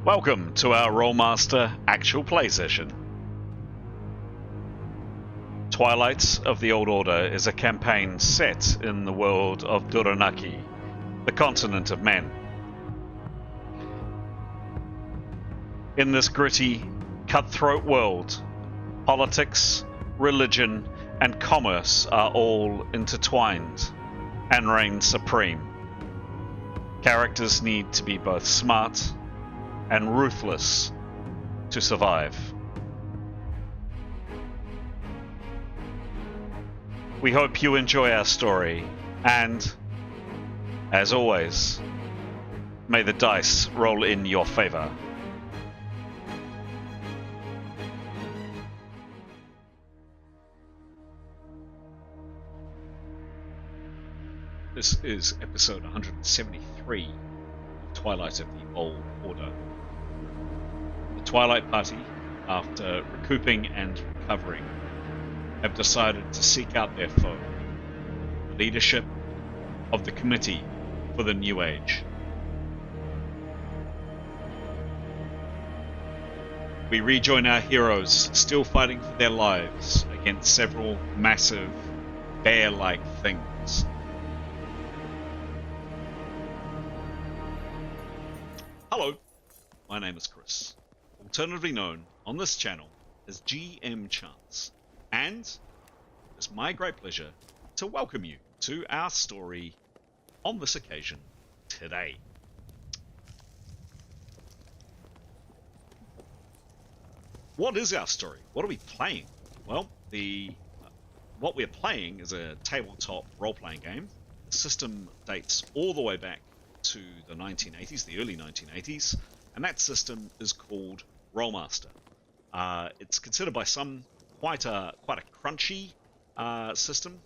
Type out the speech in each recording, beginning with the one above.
Welcome to our Rolemaster Actual play session. Twilight of the Old Order is a campaign set in the world of Duyranaki, the continent of men. In this gritty, cutthroat world, politics, religion, and commerce are all intertwined and reign supreme. Characters need to be both smart and ruthless to survive. We hope you enjoy our story, and, as always, may the dice roll in your favor. This is episode 173 of Twilight of the Old Order. The Twilight Party, after recouping and recovering, have decided to seek out their foe, the leadership of the Committee for the New Age. We rejoin our heroes, still fighting for their lives against several massive, bear-like things. Hello, my name is Chris, alternatively known on this channel as GM Chance, and it's my great pleasure to welcome you to our story on this occasion today. What is our story? What are we playing? Well, what we're playing is a tabletop role-playing game. The system dates all the way back to the 1980s, the early 1980s, and that system is called Rolemaster. It's considered by some quite a crunchy system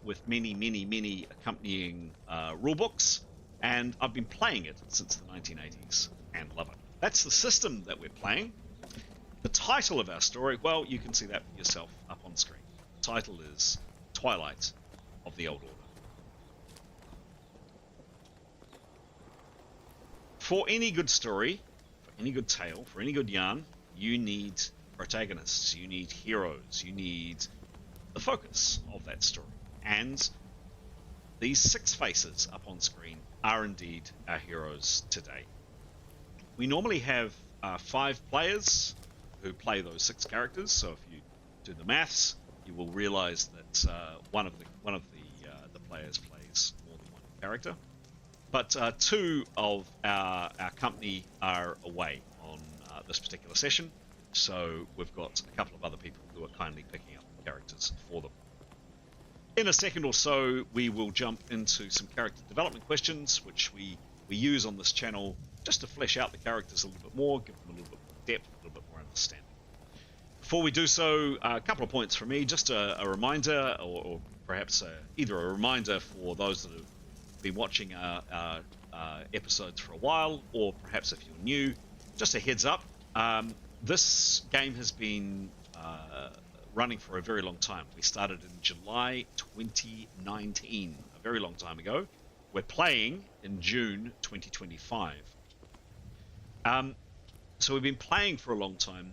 with many accompanying rulebooks, and I've been playing it since the 1980s and love it. That's the system that we're playing. The title of our story, well, you can see that for yourself up on screen. The title is Twilight of the Old Order. For any good story, for any good tale, for any good yarn, you need protagonists, you need heroes, you need the focus of that story. And these six faces up on screen are indeed our heroes today. We normally have 5 players who play those 6 characters, so if you do the maths, you will realize that one of the players plays more than one character. But 2 of our company are away on this particular session, so we've got a couple of other people who are kindly picking up characters for them. In a second or so, we will jump into some character development questions, which we use on this channel just to flesh out the characters a little bit more, give them a little bit more depth, a little bit more understanding. Before we do so, a couple of points from me, just a reminder, or perhaps either a reminder for those that have been watching our episodes for a while, or perhaps if you're new, just a heads up. This game has been running for a very long time. We started in July 2019, a very long time ago. We're playing in June 2025. So we've been playing for a long time,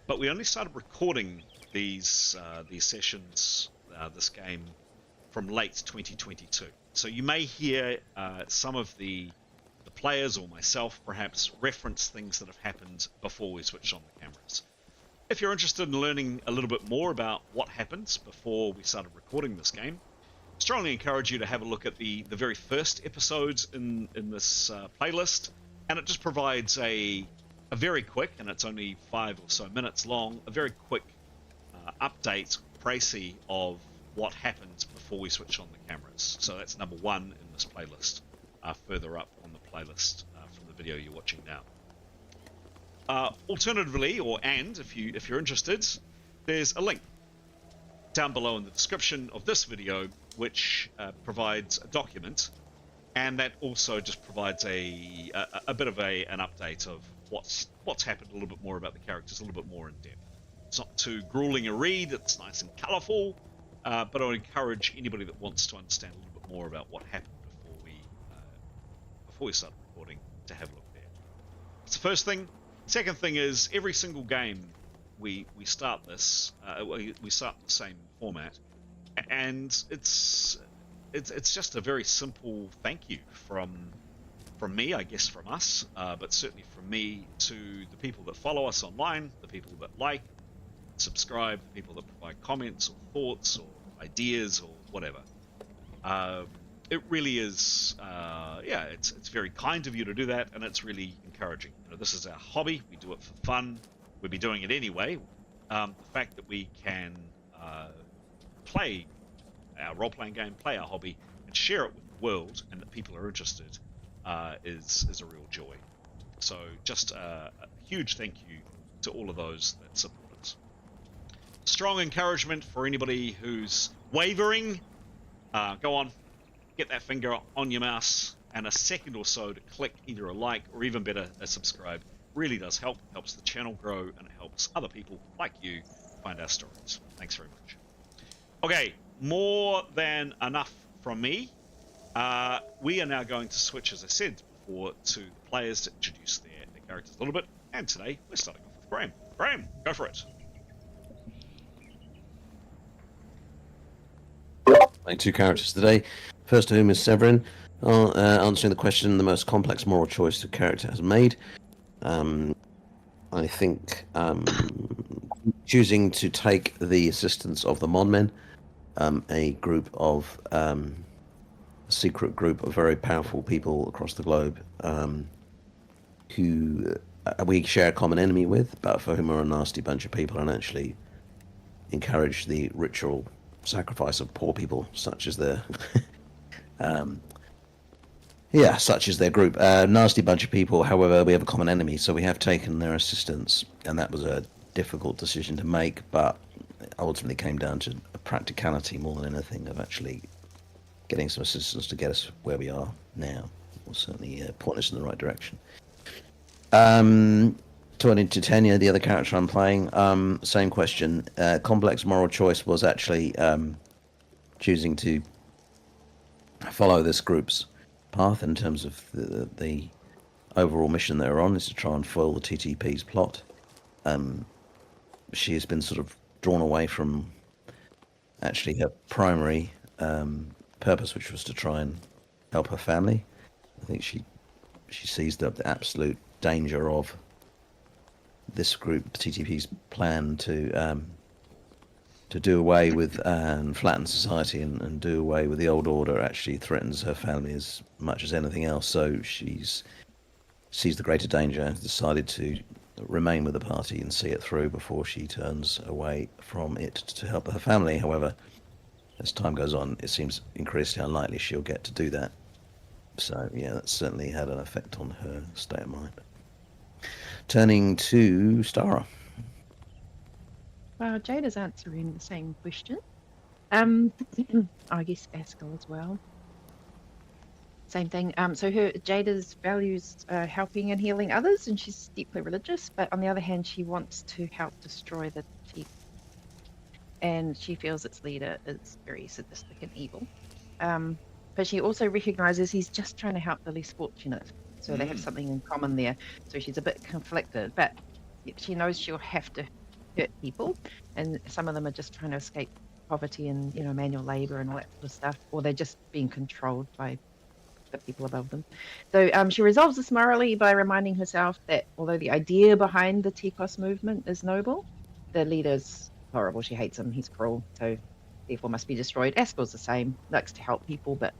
but we only started recording these sessions, this game, from late 2022. So you may hear some of the players or myself perhaps reference things that have happened before we switched on the cameras. If you're interested in learning a little bit more about what happened before we started recording this game, I strongly encourage you to have a look at the very first episodes in this playlist, and it just provides a very quick, and it's only 5 or so minutes long, a very quick update, précis of what happened before we switch on the cameras. So that's number 1 in this playlist, further up on the playlist from the video you're watching now. Alternatively, if you're interested, there's a link down below in the description of this video which provides a document, and that also just provides a bit of an update of what's happened, a little bit more about the characters, a little bit more in depth. It's not too grueling a read, it's nice and colourful, but I would encourage anybody that wants to understand a little bit more about what happened before we started recording to have a look there. That's the first thing. Second thing is every single game we start this, we start the same format, and it's just a very simple thank you from me, I guess from us, but certainly from me to the people that follow us online, the people that like, subscribe, the people that provide comments or thoughts or ideas or whatever. It really is, it's very kind of you to do that, and it's really encouraging. This is our hobby. We do it for fun. We'd be doing it anyway. The fact that we can play our role-playing game, play our hobby, and share it with the world, and that people are interested, is a real joy. So just a huge thank you to all of those that support us. Strong encouragement for anybody who's wavering. Go on, get that finger on your mouse and a second or so to click either a like or even better a subscribe. Really does help. Helps the channel grow, and it helps other people like you find our stories. Thanks very much. Okay, more than enough from me. We are now going to switch, as I said before, to the players to introduce their characters a little bit. And today we're starting off with Graham. Graham, go for it. Playing two characters today. First of whom is Severin, answering the question: the most complex moral choice the character has made. I think choosing to take the assistance of the Mon-Men, a group of secret group of very powerful people across the globe, who we share a common enemy with, but for whom are a nasty bunch of people and actually encourage the ritual sacrifice of poor people, such as their such as their group. Nasty bunch of people. However, we have a common enemy, so we have taken their assistance, and that was a difficult decision to make, but ultimately came down to a practicality more than anything of actually getting some assistance to get us where we are now. Will certainly point us in the right direction. Turning to Tenya, the other character I'm playing, same question. Complex moral choice was actually choosing to follow this group's path in terms of the overall mission they're on, is to try and foil the TTP's plot. She has been sort of drawn away from actually her primary purpose, which was to try and help her family. I think she sees the absolute danger of this group, TTP's plan to do away with and flatten society and do away with the old order actually threatens her family as much as anything else. So sees the greater danger and has decided to remain with the party and see it through before she turns away from it to help her family. However, as time goes on, it seems increasingly unlikely she'll get to do that. So yeah, that certainly had an effect on her state of mind. Turning to Stara. Well, Jada's answering the same question. I guess Askell as well. Same thing. So Jada's values helping and healing others, and she's deeply religious. But on the other hand, she wants to help destroy the chief, and she feels its leader is very sadistic and evil. But she also recognizes he's just trying to help the less fortunate, so they have something in common there. So she's a bit conflicted, but she knows she'll have to hurt people, and some of them are just trying to escape poverty and manual labor and all that sort of stuff, or they're just being controlled by the people above them. So she resolves this morally by reminding herself that although the idea behind the Tikos movement is noble, the leader's horrible. She hates him. He's cruel, so therefore must be destroyed. Askell's the same, likes to help people, but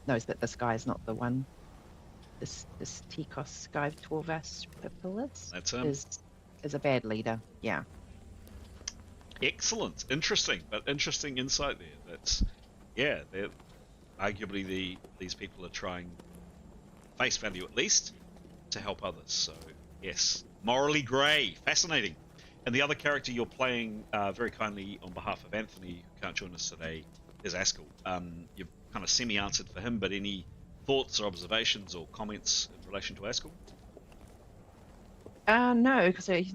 knows that this guy is not the one. This Tikos guy, Torvas Pipilis, That's him. Is a bad leader. Yeah. Excellent. Interesting insight there. That's, yeah, they're arguably these people are trying, face value at least, to help others. So yes, morally grey, fascinating. And the other character you're playing, very kindly on behalf of Anthony, who can't join us today, is Askell. You've kind of semi-answered for him, but any thoughts or observations or comments in relation to Askell? No, because he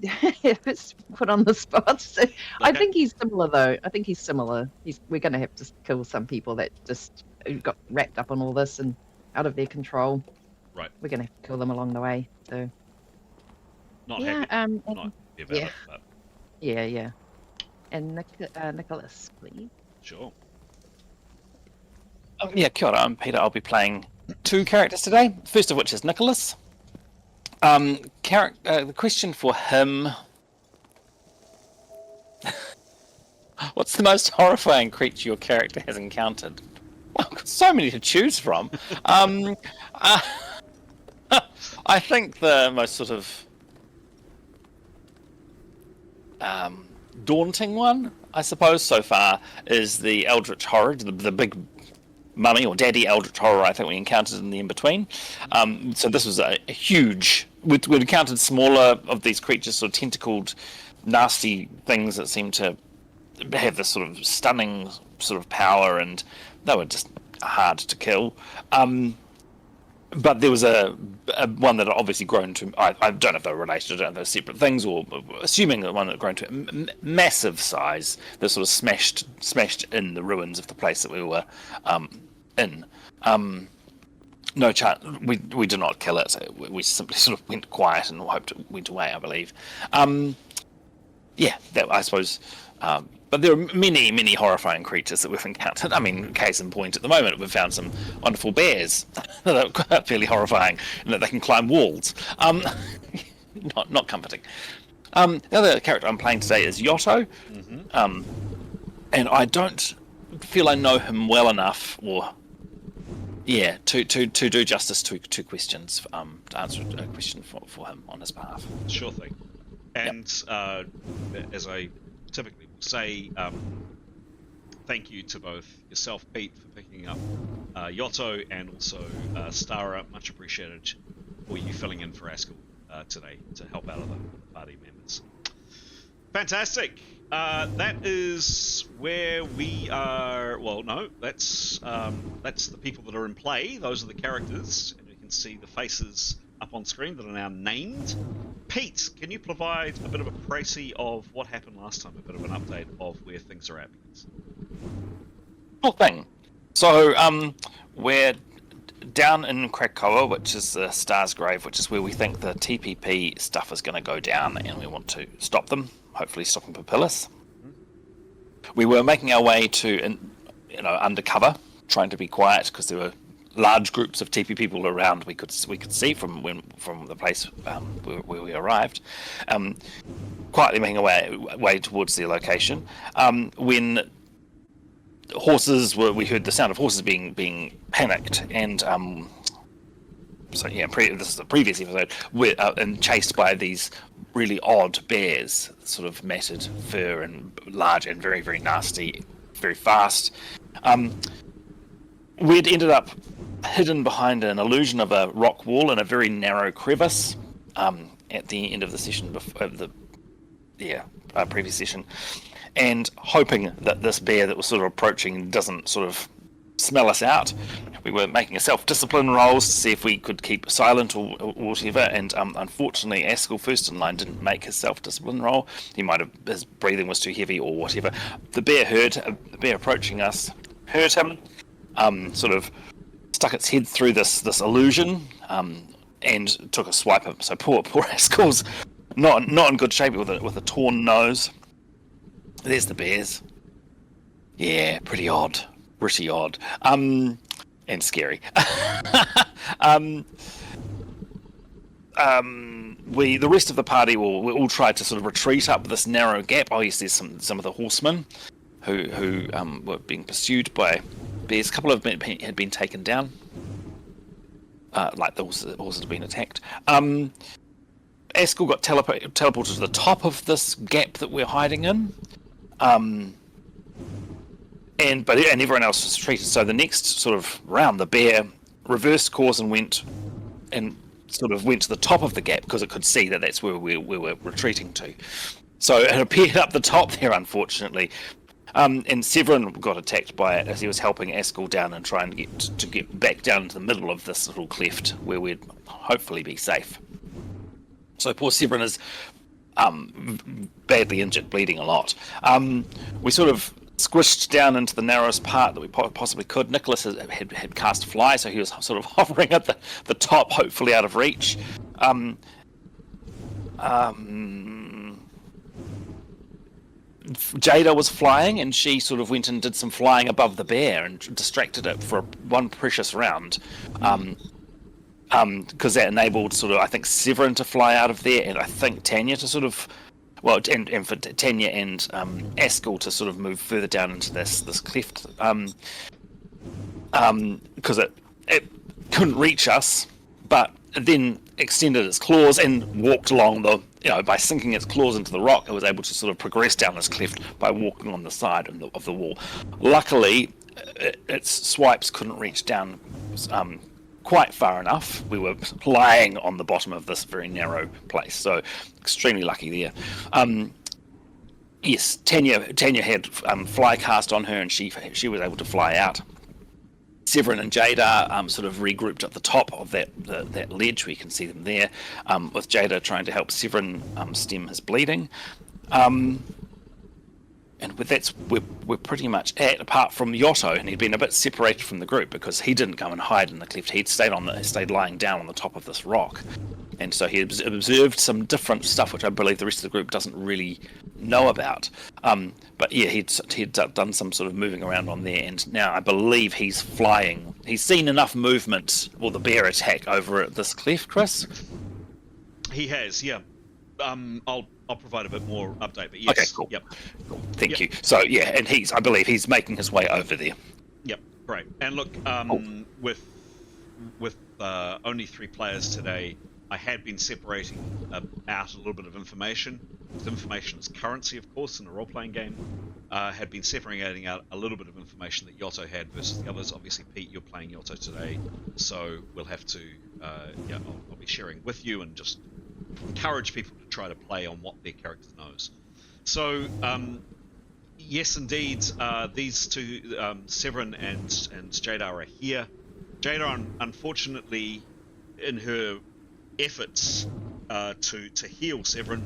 was put on the spot. So okay. I think he's similar, though. I think he's similar. We're going to have to kill some people that just got wrapped up on all this and out of their control. Right. We're going to have to kill them along the way. So Not Yeah, happy. and, Not happy about yeah, it, but yeah. And Nicholas, please. sure. Yeah, kia ora, I'm Peter. I'll be playing 2 characters today. First of which is Nicholas. The question for him: what's the most horrifying creature your character has encountered? Well, I've got so many to choose from. I think the most sort of daunting one, I suppose, so far is the Eldritch Horror, the big mummy or daddy Eldritch Horror I think we encountered in the in-between. So this was a huge... We'd encountered smaller of these creatures, sort of tentacled, nasty things that seemed to have this sort of stunning sort of power, and they were just hard to kill. But there was a one that had obviously grown to... I don't know if they were related, I don't know if they were separate things, or assuming that one that had grown to a massive size that sort of smashed in the ruins of the place that we were in. No chance. We did not kill it. We simply sort of went quiet and hoped it went away, I believe. Yeah, that, I suppose... but there are many horrifying creatures that we've encountered. I mean, case in point, at the moment, we've found some wonderful bears that are fairly horrifying, and that they can climb walls. Not comforting. The other character I'm playing today is Yotto, and I don't feel I know him well enough, or to do justice to 2 questions, to answer a question for him on his behalf. Sure thing. And as I typically will say, thank you to both yourself, Pete, for picking up Yotto, and also Stara. Much appreciated for you filling in for Askell today to help out other party members. Fantastic. That is where we are. Well, no, that's the people that are in play. Those are the characters, and you can see the faces up on screen that are now named. Pete, can you provide a bit of a précis of what happened last time, a bit of an update of where things are at? Sure thing. So, we're down in Krakoa, which is the Star's Grave, which is where we think the TPP stuff is going to go down, and we want to stop them, hopefully stopping Papillus. We were making our way to, undercover, trying to be quiet, because there were large groups of TP people around we could see from the place where we arrived, quietly making our way towards their location. When we heard the sound of horses being panicked, and this is the previous episode, and chased by these really odd bears, sort of matted fur and large and very, very nasty, very fast. We'd ended up hidden behind an illusion of a rock wall in a very narrow crevice at the end of the session, previous session, and hoping that this bear that was sort of approaching doesn't sort of smell us out. We were making a self-discipline rolls to see if we could keep silent or whatever, and unfortunately Askell, first in line, didn't make his self-discipline roll. His breathing was too heavy or whatever. The bear approaching us heard him, sort of stuck its head through this illusion, and took a swipe at him. So poor Askell's not in good shape with a torn nose. There's the bears. Yeah, pretty odd. And scary. The rest of the party we all tried to sort of retreat up this narrow gap. Oh yes, there's some of the horsemen who were being pursued by bears. A couple of them had been taken down, like the horses had been attacked. Askell got teleported to the top of this gap that we're hiding in, and everyone else was retreated. So the next sort of round, the bear reversed course and went to the top of the gap, because it could see that that's where we were retreating to. So it appeared up the top there, unfortunately. And Severin got attacked by it as he was helping Askell down and trying to get back down into the middle of this little cleft where we'd hopefully be safe. So poor Severin is badly injured, bleeding a lot. We sort of squished down into the narrowest part that we possibly could. Nicholas had cast fly, so he was sort of hovering at the top, hopefully out of reach. Jada was flying, and she sort of went and did some flying above the bear and distracted it for one precious round. Because that enabled sort of, I think, Severin to fly out of there, and I think Tanya to sort of, well, and for Tanya and Askell to sort of move further down into this cleft, because it couldn't reach us, but it then extended its claws and walked along the, by sinking its claws into the rock, it was able to sort of progress down this cleft by walking on the side of the wall. Luckily, its swipes couldn't reach down quite far enough. We were lying on the bottom of this very narrow place, so extremely lucky there. Yes, Tanya had fly cast on her, and she was able to fly out. Severin and Jada sort of regrouped at the top of that ledge. We can see them there, with Jada trying to help Severin stem his bleeding. And with that, we're pretty much at, apart from Yotto, and he'd been a bit separated from the group because he didn't go and hide in the cleft. He'd stayed lying down on the top of this rock, and so he observed some different stuff, which I believe the rest of the group doesn't really know about. But yeah, he'd done some sort of moving around on there, and now I believe he's flying. He's seen enough movement, or the bear attack over at this cleft, Chris. He has, yeah. I'll provide a bit more update, but yes. Okay, cool. Yep. Cool. Thank you. So yeah, and I believe he's making his way over there. Yep. Great. And look, with only 3 players today, I had been separating out a little bit of information. Information is currency, of course, in a role-playing game. Had been separating out a little bit of information that Yotto had versus the others. Obviously, Pete, you're playing Yotto today, so we'll have to, I'll be sharing with you and just encourage people to try to play on what their character knows. So, yes, indeed, these two, Severin and Jada, are here. Jada, unfortunately, in her efforts to heal Severin,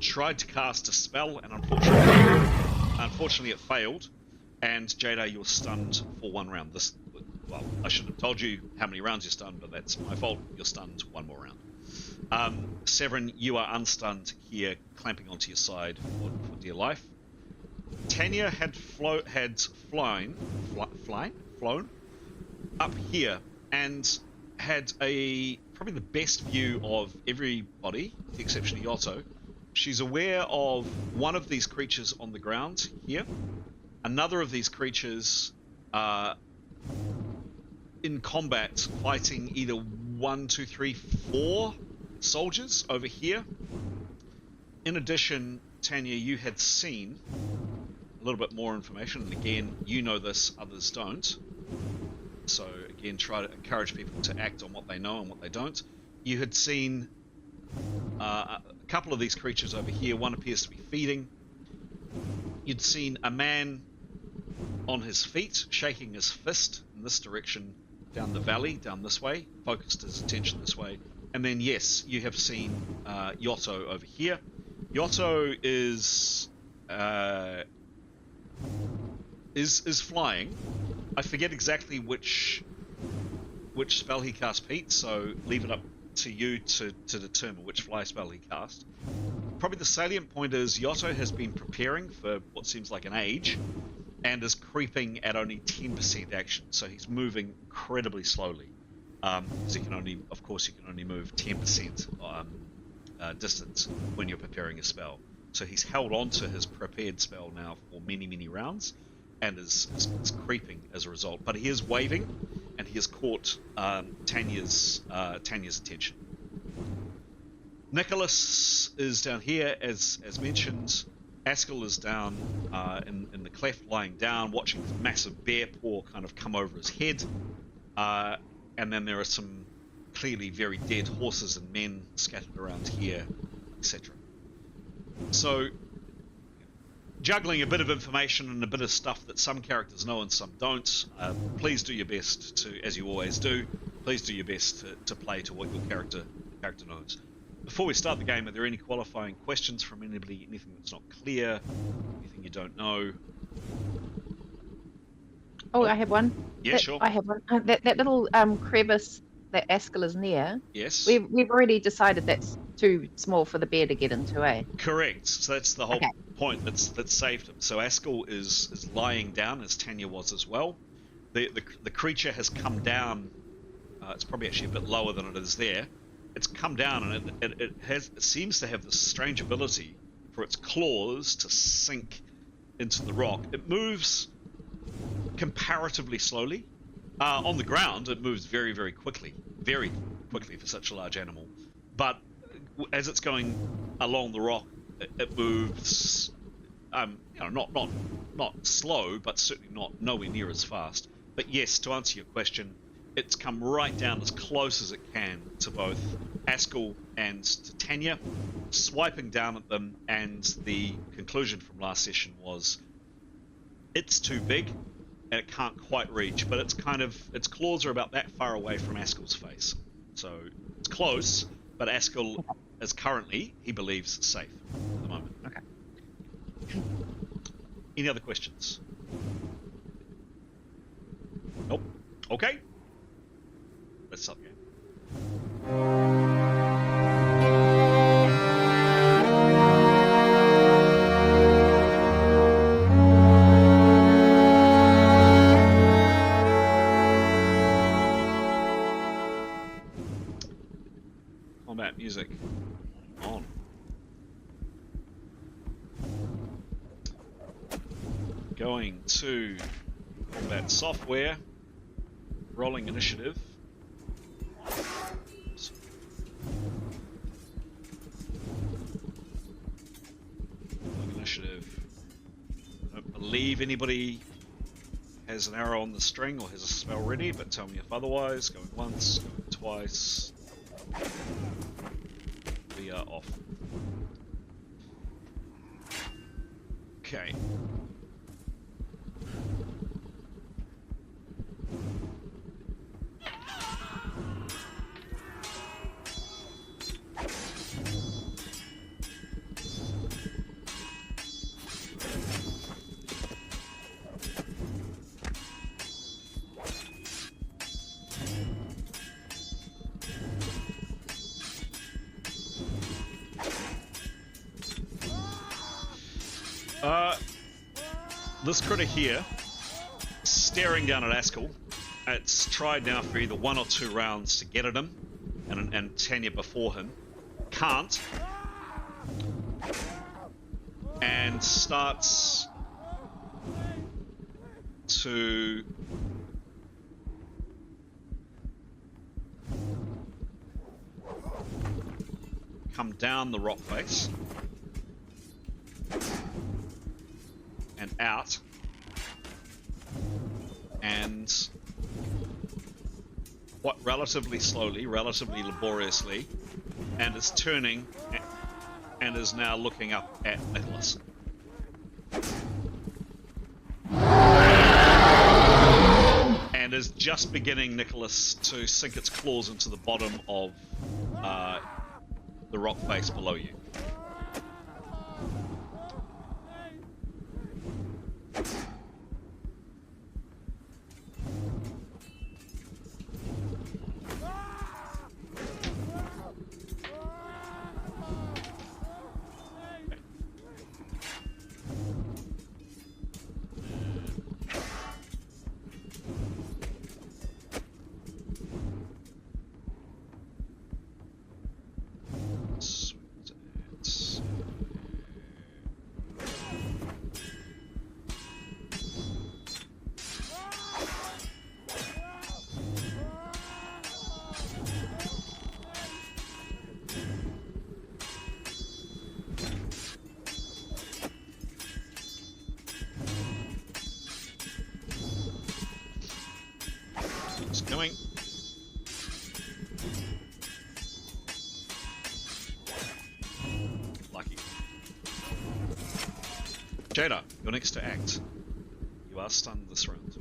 tried to cast a spell, and unfortunately it failed. And Jada, you're stunned for 1 round. Well, I should have told you how many rounds you're stunned, but that's my fault. You're stunned 1 more round. Severin, you are unstunned here, clamping onto your side for dear life. Tanya had flown up here and had probably the best view of everybody, with the exception of Yotto. She's aware of one of these creatures on the ground here. Another of these creatures in combat, fighting either 1, 2, 3, 4 soldiers over here. In addition, Tanya, you had seen a little bit more information, and again, you know this, others don't. So again, try to encourage people to act on what they know and what they don't. You had seen a couple of these creatures over here. One appears to be feeding. You'd seen a man on his feet, shaking his fist in this direction down the valley, down this way, focused his attention this way. And then, yes, you have seen Yotto over here. Yotto is flying. I forget exactly which spell he cast, Pete, so leave it up to you to determine which fly spell he cast. Probably the salient point is Yotto has been preparing for what seems like an age, and is creeping at only 10% action, so he's moving incredibly slowly. So you can only move 10% distance when you're preparing a spell. So he's held on to his prepared spell now for many rounds, and is creeping as a result. But he is waving, and he has caught Tanya's attention. Nicholas is down here, as mentioned. Askell is down in the cleft, lying down, watching this massive bear paw kind of come over his head. And then there are some clearly very dead horses and men scattered around here, etc. So, juggling a bit of information and a bit of stuff that some characters know and some don't. Please do your best to, as you always do, please do your best to play to what your character knows. Before we start the game, are there any qualifying questions from anybody? Anything that's not clear? Anything you don't know? Oh, I have one. Yeah, sure. I have one. That little crevice that Askell is near, Yes. we've already decided that's too small for the bear to get into, eh? Correct. So that's the whole Okay. point that's saved him. So Askell is lying down, as Tanya was as well. The creature has come down. It's probably actually a bit lower than it is there. It's come down, and it seems to have this strange ability for its claws to sink into the rock. It moves comparatively slowly. On the ground, it moves very, very quickly for such a large animal. But as it's going along the rock, it moves, not slow, but certainly not nowhere near as fast. But yes, to answer your question, it's come right down as close as it can to both Askell and to Tanya, swiping down at them, and the conclusion from last session was it's too big and it can't quite reach, but its claws are about that far away from Askell's face. So it's close, but Askell is currently, he believes, safe at the moment. Okay. Any other questions? Nope. Okay. Let's start again. Combat music on. Going to combat software, rolling initiative. Rolling initiative. I don't believe anybody has an arrow on the string or has a spell ready, but tell me if otherwise. Going once, going twice. We are off. Okay. This critter here, staring down at Askell, it's tried now for either 1 or 2 rounds to get at him, and Tanya before him can't, and starts to come down the rock face and out, and what relatively slowly, relatively laboriously, and is turning and is now looking up at Nicholas. And is just beginning, Nicholas, to sink its claws into the bottom of the rock face below you. It's going. Lucky. Jada, you're next to act. You are stunned this round.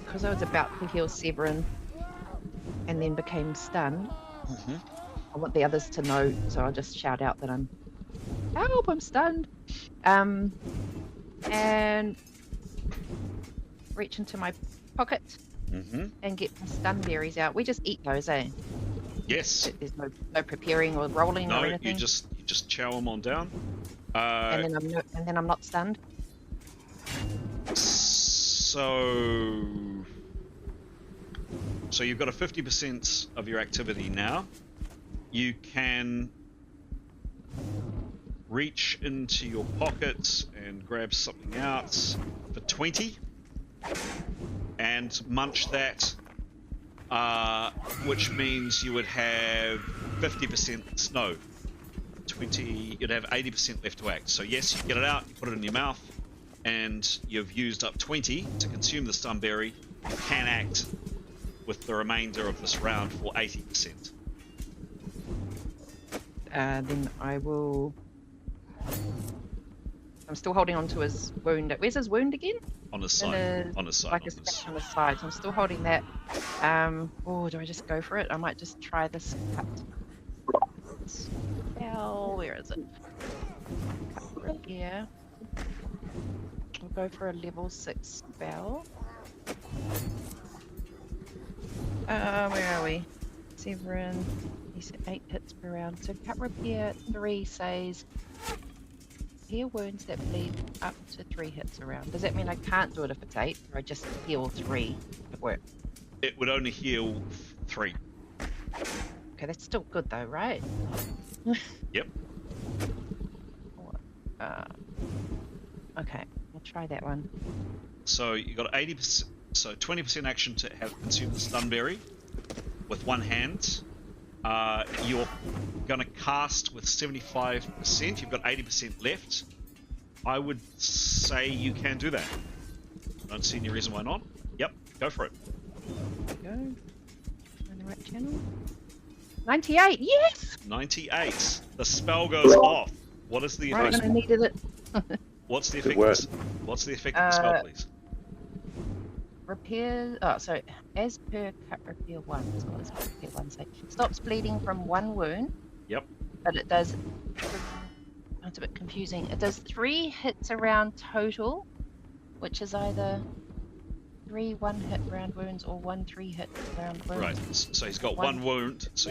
Because I was about to heal Severin and then became stunned, I want the others to know, so I'll just shout out that I'm help, I'm stunned. and reach into my pocket Mm-hmm. and get my stun berries out. We just eat those, eh? Yes. There's no preparing or rolling or No, anything. you just chow them on down. and then I'm not stunned. So you've got a 50% of your activity now. You can reach into your pocket and grab something out for 20 and munch that, which means you would have 50%, no, 20, you'd have 80% left to act. So yes, you get it out, you put it in your mouth, and you've used up 20 to consume the stunberry. You can act with the remainder of this round for 80%. Then I will. I'm still holding on to his wound. Where's his wound again? On his side. On his side. Like a scratch on his side. So I'm still holding that. Oh, do I just go for it? I might just try this cut. Spell. Where is it? Cut right here. I'll go for a level 6 spell. Where are we? 7. He said 8 hits per round. So cut repair 3 says heal wounds that bleed up to 3 hits a round. Does that mean I can't do it if it's 8, or I just heal 3 at work? It would only heal 3. Okay, that's still good though, right? Yep. Okay, we'll try that one. So you got 80%. So 20% action to have consumed the stunberry with one hand. You're going to cast with 75%. You've got 80% left. I would say you can do that. I don't see any reason why not. Yep, go for it. Go. On the right channel. 98, yes! 98. The spell goes off. What is the Right effect? when I needed it. What's the Good effect? work. What's the effect of the spell, please? Repair. Oh, so as per cut repair 1. So what does cut repair 1 say? Stops bleeding from 1 wound. Yep. But it does. Oh, it's a bit confusing. It does 3 hits around total, which is either 3 1-hit round wounds or 1 3-hit round wounds. Right. So he's got one wound. So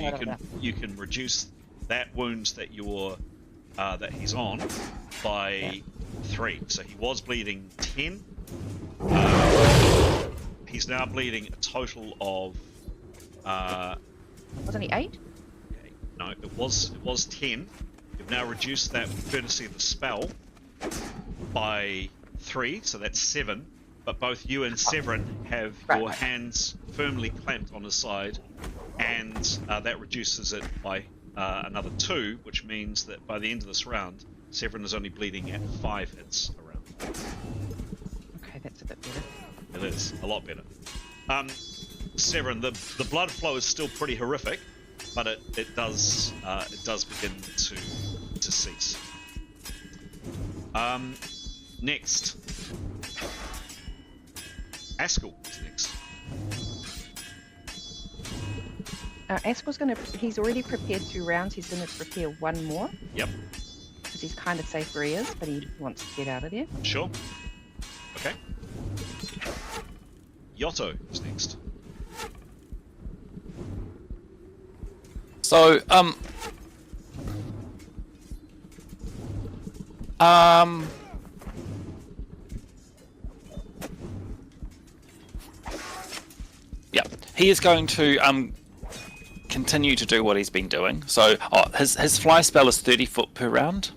you can reduce that wound that you're that he's on by 3. So he was bleeding 10. He's now bleeding a total of. Wasn't he 8? No, it was 10. You've now reduced that courtesy of the spell by 3, so that's 7. But both you and Severin have your hands firmly clamped on his side, and that reduces it by another 2, which means that by the end of this round, Severin is only bleeding at 5 hits a round. Okay, that's a bit better. It is a lot better. Severin, the blood flow is still pretty horrific, but it does begin to cease. Next, Askell is next. Askell's he's already prepared 2 rounds. He's gonna prepare 1 more. Yep. Because he's kind of safe where he is, but he wants to get out of there. Sure. Okay. Yotto is next. So, yeah, he is going to continue to do what he's been doing. So, his fly spell is 30 foot per round.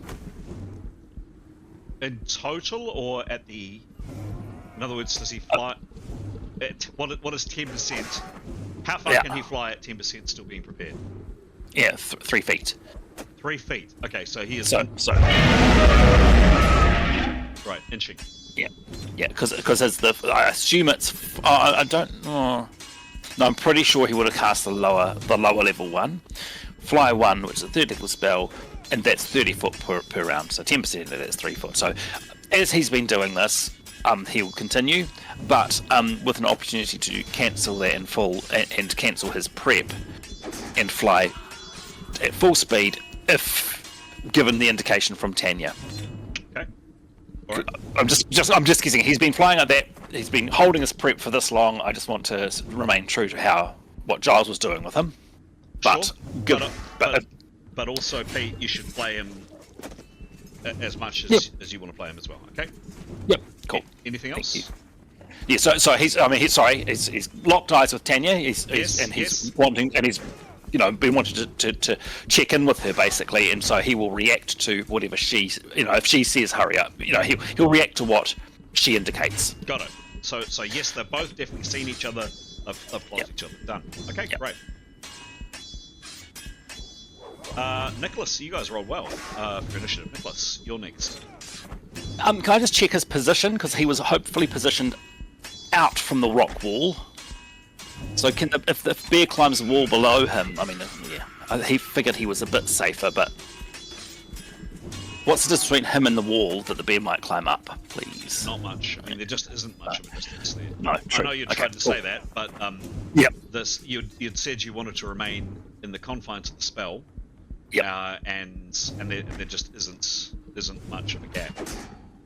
In total, or at the? In other words, does he fly? What is 10%? How far can he fly at 10% still being prepared? Yeah, 3 feet. 3 feet. Okay, so he is. So. Right, inching. Yeah, because as I assume it's. I don't know. No, I'm pretty sure he would have cast the lower level one, fly 1, which is a 3rd level spell, and that's 30 foot per round. So 10% of that's 3 foot. So as he's been doing this, he will continue, but with an opportunity to cancel that in full and cancel his prep and fly at full speed if given the indication from Tanya. Okay. All right. I'm just guessing. He's been flying at that. He's been holding his prep for this long. I just want to remain true to what Giles was doing with him. But Sure. But also, Pete, you should play him as much as you want to play him as well. Okay. Yep. Cool. Anything else? Yeah. So he's locked eyes with Tanya. He's wanting, and he's been wanting to check in with her basically, and so he will react to whatever she, if she says hurry up, he'll react to what she indicates. Got it. So yes, they've both definitely seen each other. They've plotted each other. Done. Okay, great. Nicholas, you guys rolled well for initiative. Nicholas, you're next. Can I just check his position, because he was hopefully positioned out from the rock wall. So if the bear climbs the wall below him, he figured he was a bit safer, but what's the distance between him and the wall that the bear might climb up, please? Not much. I mean, there just isn't much of a distance there. No, true. I know you tried to say that, but yep. You'd said you wanted to remain in the confines of the spell. Yep. And there just isn't much of a gap.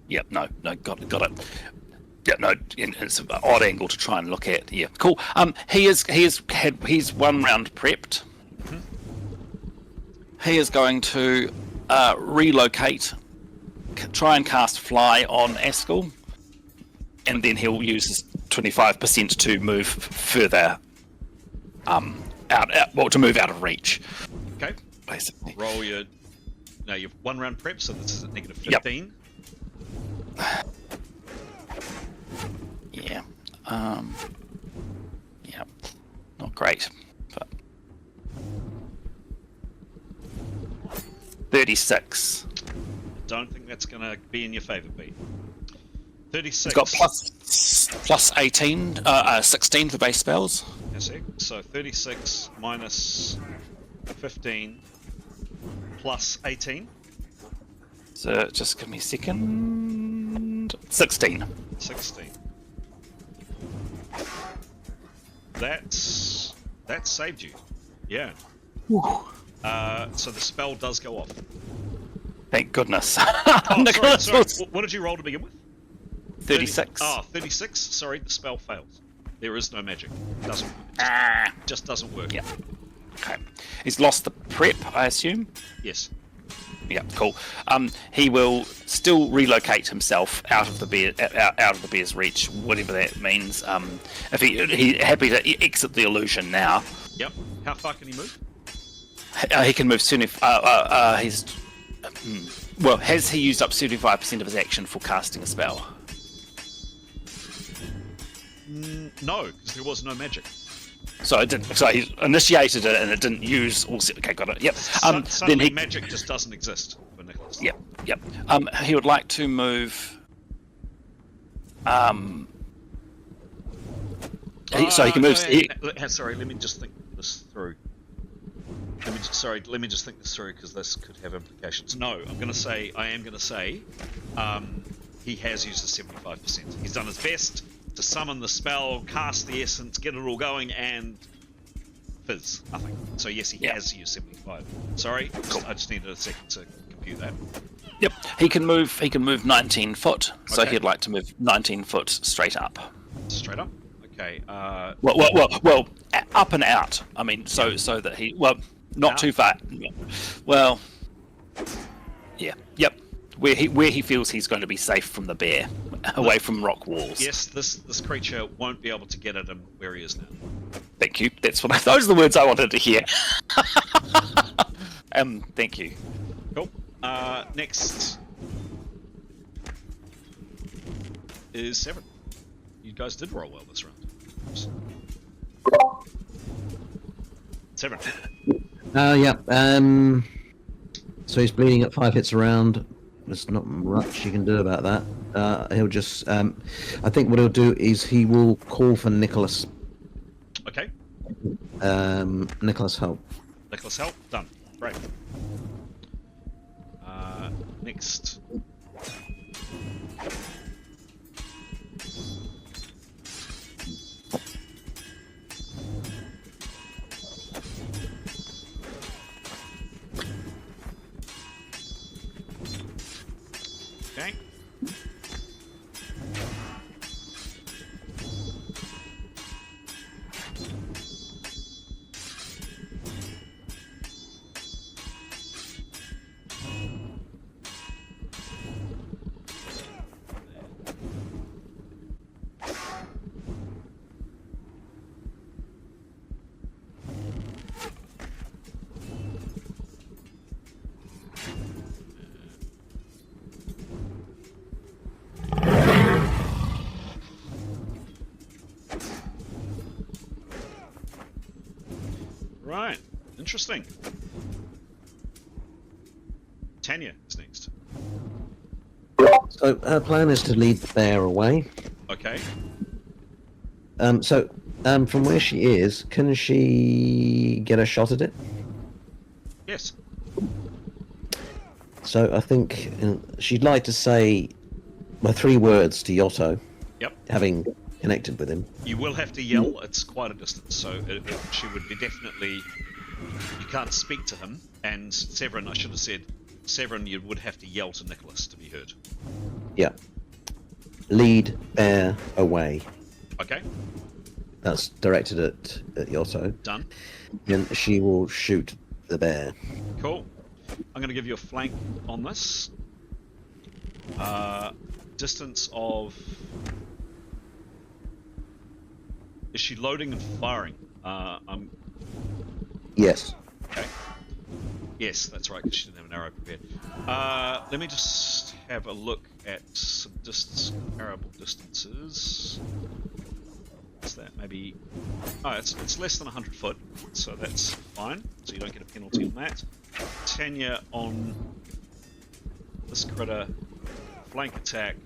Yep. No. Got it. Yeah, no, it's an odd angle to try and look at. Yeah, cool. He's 1 round prepped. Mm-hmm. He is going to relocate, try and cast fly on Askell, and then he'll use his 25% to move further to move out of reach. Okay. Basically. Roll your. Now you've 1 round prep, so this is at negative 15. Yep. Yeah. Yeah. Not great, but 36. Don't think that's going to be in your favour, Pete. 36. It's got plus 18, 16 for base spells. Yes, so 36 minus 15 plus 18. So just give me a second. 16. 16. That's saved you. Yeah. So the spell does go off. Thank goodness. Oh, sorry. What did you roll to begin with? 36. 36. Sorry, the spell fails. There is no magic. Doesn't. Just doesn't work. Yeah. Okay. He's lost the prep, I assume. Yes. Yeah, cool. He will still relocate himself out of the bear's reach, whatever that means. If he's happy to exit the illusion now. Yep. How far can he move? He can move soon if has he used up 75% of his action for casting a spell? No, because there was no magic. So it didn't. So he initiated it and it didn't use all. Okay, got it. Yep. Suddenly magic just doesn't exist for Nicholas. Yep. He would like to move. So he can move. Sorry, let me just think this through. Let me just think this through, because this could have implications. No, I am going to say, he has used the 75%. He's done his best to summon the spell, cast the essence, get it all going, and fizz, nothing. So yes, he has used 75. Sorry, cool. I just needed a second to compute that. Yep, he can move 19 foot. So Okay. he'd like to move 19 foot straight up. Straight up. Okay. Well, up and out. I mean, so that he not out. too far. Well, yeah, yep. Where he feels he's going to be safe from the bear, away from rock walls. Yes, this creature won't be able to get at him where he is now. Thank you. Those are the words I wanted to hear. Thank you. Cool. Next is Severin. You guys did roll well this round. Severin. Yeah. So he's bleeding at 5 hits around. There's not much you can do about that. He'll just. I think what he'll do is he will call for Nicholas. Okay. Nicholas help. Nicholas help. Done. Great. Next. Okay. Interesting. Tanya is next. So her plan is to lead the bear away. Okay. From where she is, can she get a shot at it? Yes. So I think she'd like to say 3 words to Yotto, Yep. having connected with him. You will have to yell. It's quite a distance, so she would be definitely. You can't speak to him, and Severin. I should have said, Severin. You would have to yell to Nicholas to be heard. Yeah. Lead bear away. Okay. That's directed at Yotto. Done. And she will shoot the bear. Cool. I'm going to give you a flank on this. Distance of. Is she loading and firing? Yes. Okay. Yes, that's right, because she didn't have an arrow prepared. Let me just have a look at some comparable distances. What's that? Maybe... Oh, it's less than 100 foot, so that's fine. So you don't get a penalty on that. Tanya on this critter. Flank attack.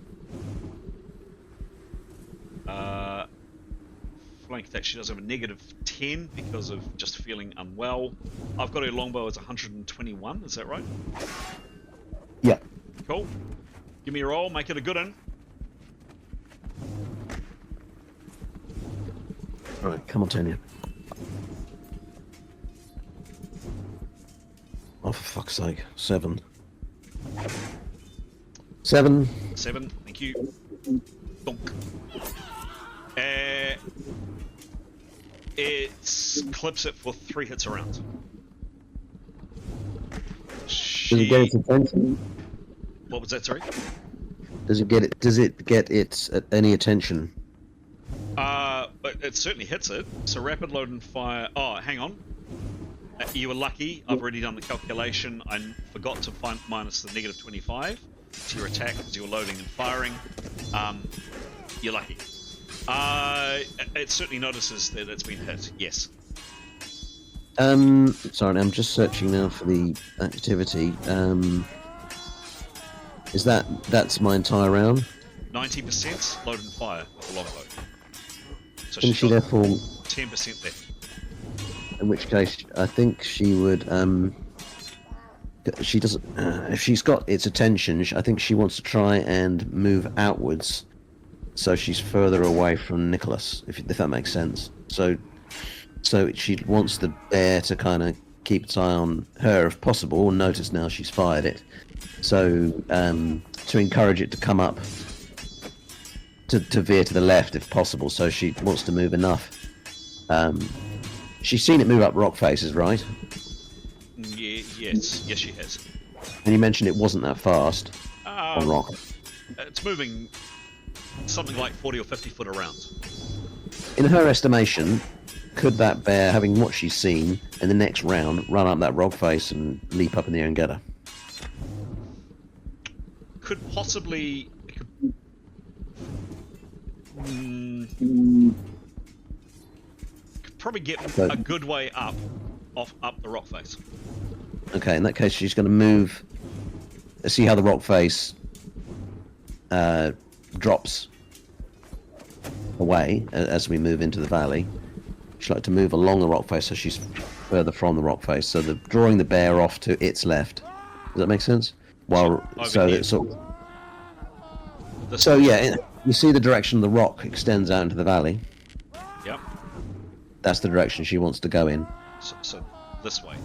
Flank attack, she does have a -10 because of just feeling unwell. I've got her longbow as 121, is that right? Yeah. Cool. Give me a roll, make it a good one. Alright, come on, Tanya. Oh, for fuck's sake. 7. 7. 7, thank you. Donk. It clips it for 3 hits around. Does it get its attention? What was that, sorry? Does it get its any attention? It certainly hits it. So rapid load and fire. Oh, hang on. You were lucky. I've already done the calculation. I forgot to find minus the -25 to your attack because you were loading and firing. You're lucky. It certainly notices that it's been hit. Yes. Sorry, I'm just searching now for the activity. That's my entire round? 90% load and fire with the longbow. So Can she's she got therefore, 10% left. in which case, I think she would, she doesn't, if she's got its attention, I think she wants to try and move outwards, so she's further away from Nicholas, if that makes sense. So she wants the bear to kind of keep its eye on her if possible, and notice now she's fired it. So, to encourage it to come up, to veer to the left if possible, so she wants to move enough. She's seen it move up rock faces, right? Yes, she has. And you mentioned it wasn't that fast on rock. It's moving something like 40 or 50 foot around. In her estimation, could that bear, having what she's seen, in the next round, run up that rock face and leap up in the air and get her? Could possibly... could probably get a good way up the rock face. Okay, in that case, she's going to move. See how the rock face drops away as we move into the valley. She'd like to move along the rock face so she's further from the rock face. So drawing the bear off to its left. Does that make sense? You see the direction the rock extends out into the valley. Yep. That's the direction she wants to go in. So this way.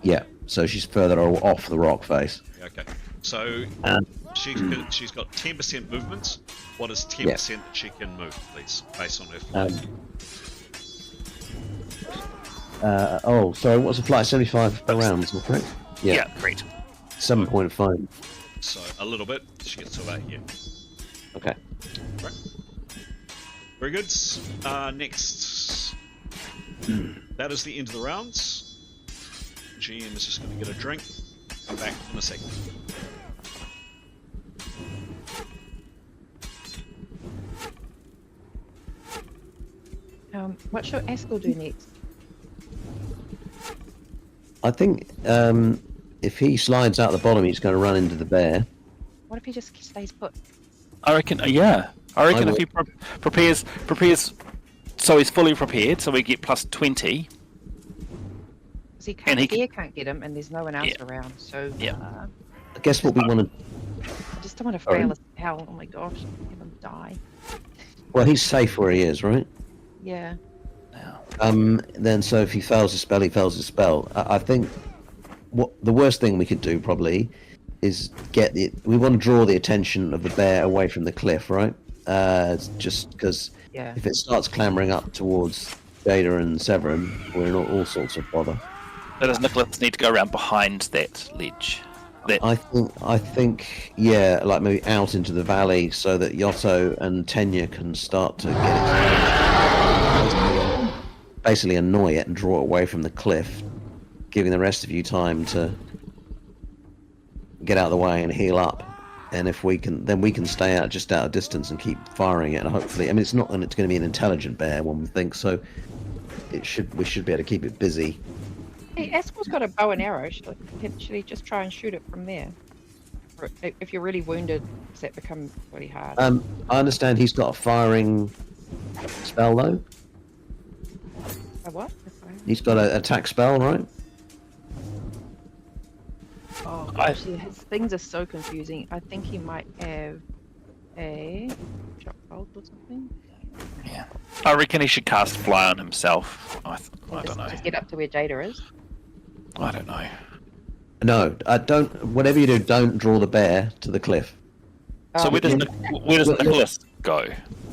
Yeah. So she's further off the rock face. Okay. So she's got 10% movement. What is 10% that she can move, please, based on her flight? Sorry. What's the flight? 75 around, is that correct? Yeah, great. 7.5. So a little bit. She gets to about here. Okay. Right. Very good. Next. That is the end of the rounds. GM is just going to get a drink. Come back in a second. What shall Askell do next? I think if he slides out the bottom, he's going to run into the bear. What if he just stays put? I reckon. Yeah, I reckon if would. he prepares, so he's fully prepared, so we get plus 20. Because he And can't, he the bear can't get him, and there's no one else Yeah. around. So Yeah. I guess what we want to. I just don't want to Sorry? fail as hell. Oh my gosh, have him die. Well, he's safe where he is, right? Yeah. Then so if he fails his spell, he fails his spell. I think what the worst thing we could do probably is we want to draw the attention of the bear away from the cliff, right? Just because Yeah. if it starts clambering up towards Jada and Severin, we're in all sorts of bother. So does Nicholas need to go around behind that ledge? I think, yeah, like maybe out into the valley so that Yotto and Tenya can start to get basically annoy it and draw it away from the cliff, giving the rest of you time to get out of the way and heal up. And if we can, then we can stay out just out of distance and keep firing it. And hopefully, I mean, it's going to be an intelligent bear, one would think. So we should be able to keep it busy. Hey, Askel's got a bow and arrow. Should he just try and shoot it from there? Or if you're really wounded, does that become really hard? I understand he's got a firing spell though. A what? He's got an attack spell, right? Oh gosh, yeah, his things are so confusing. I think he might have a shock bolt or something. Yeah. I reckon he should cast Fly on himself. I don't know. Just get up to where Jada is. I don't know. No, don't. Whatever you do, don't draw the bear to the cliff. So where does Nicholas go?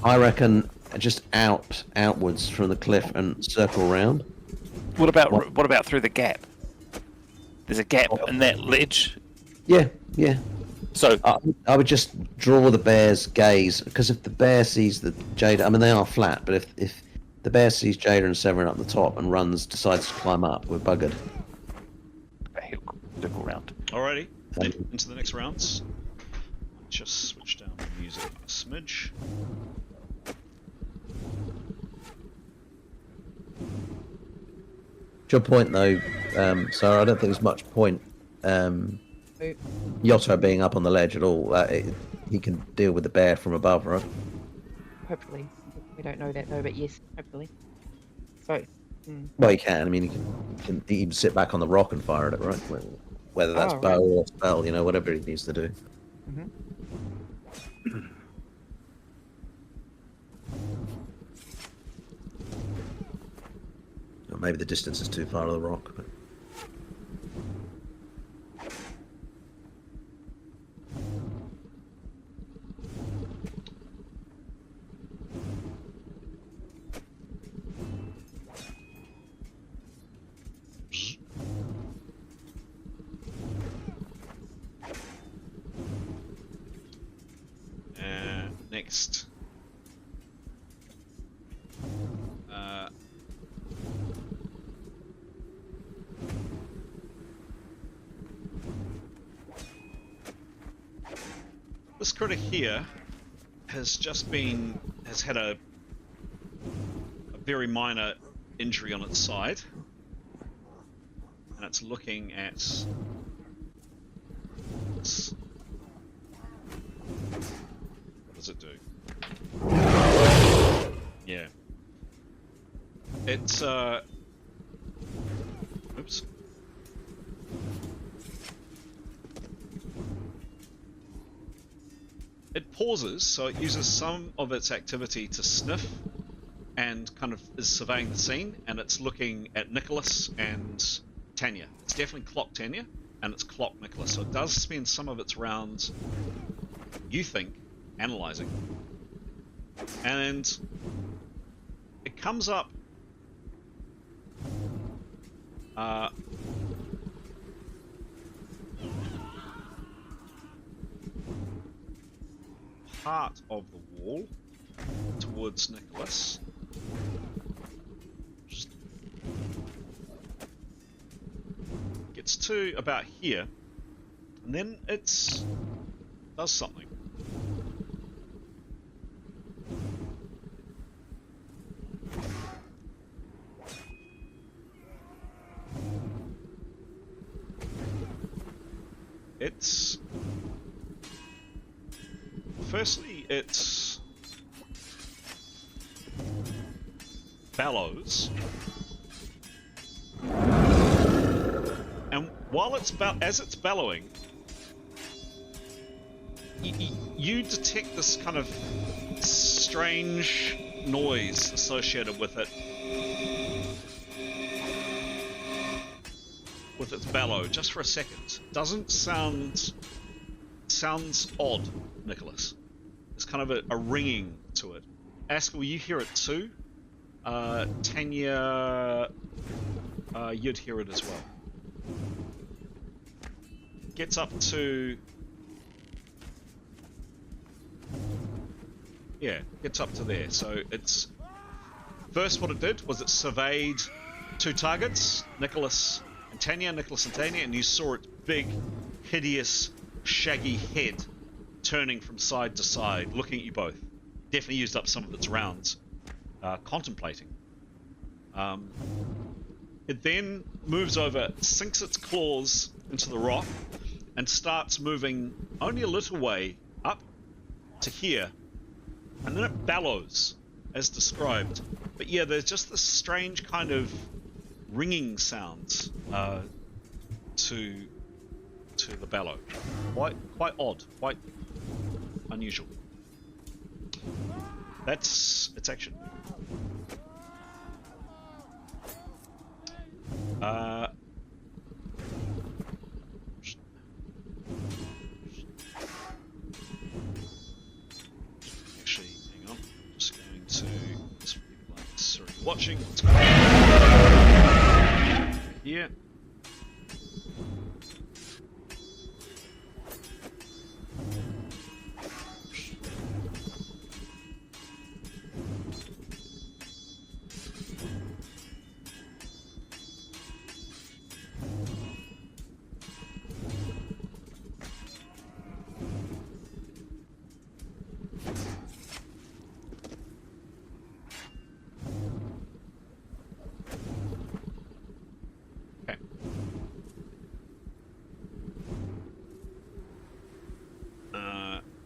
I reckon just outwards from the cliff and circle round. What about through the gap? There's a gap in that ledge. Yeah. So I would just draw the bear's gaze, because if the bear sees the Jada, I mean they are flat, but if the bear sees Jada and Severin up the top and decides to climb up, we're buggered. he'll circle round. Alrighty, into the next rounds. Just switch down the music a smidge. To your point though, Sarah, I don't think there's much point Yotto being up on the ledge at all. He can deal with the bear from above, right? Hopefully. We don't know that though, but yes, hopefully. So. Well, he can. I mean, he can even sit back on the rock and fire at it, right? Whether that's bow or spell, whatever he needs to do. Mm-hmm. Or maybe the distance is too far to the rock. But... Next. This critter here has had a very minor injury on its side, and it's looking at this. What does it do? Yeah. It's oops. It pauses, so it uses some of its activity to sniff and kind of is surveying the scene, and it's looking at Nicholas and Tanya. It's definitely clocked Tanya, and it's clocked Nicholas, so it does spend some of its rounds, you think, analyzing. And it comes up part of the wall towards Nicholas. Just gets to about here, and then it does something. it's... Firstly, it's... bellows. And while as it's bellowing, you detect this kind of strange noise associated with it. With its bellow, just for a second. Doesn't sounds odd, Nicholas. There's kind of a ringing to it. Askell, you hear it too. Tanya, you'd hear it as well. Gets up to... Yeah, gets up to there. So it's... First what it did was it surveyed two targets, Nicholas and Tanya, and you saw its big, hideous, shaggy head turning from side to side, looking at you both. Definitely used up some of its rounds, contemplating. It then moves over, sinks its claws into the rock, and starts moving only a little way up to here, and then it bellows, as described. But yeah, there's just this strange kind of ringing sounds to the bellow. Quite odd, quite unusual. That's its action. Actually, hang on. I'm just going to just people aren't necessarily watching. What's going on here?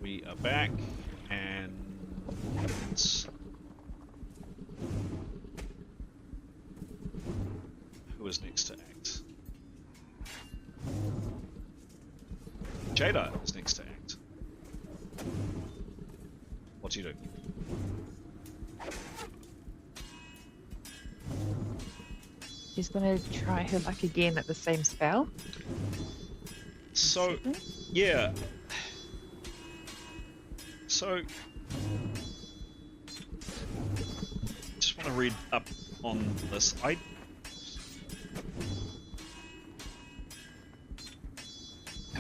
We are back, and who is next to act? Jada is next to act. What do you do? She's gonna try her luck again at the same spell. So, yeah. So, just want to read up on this. Have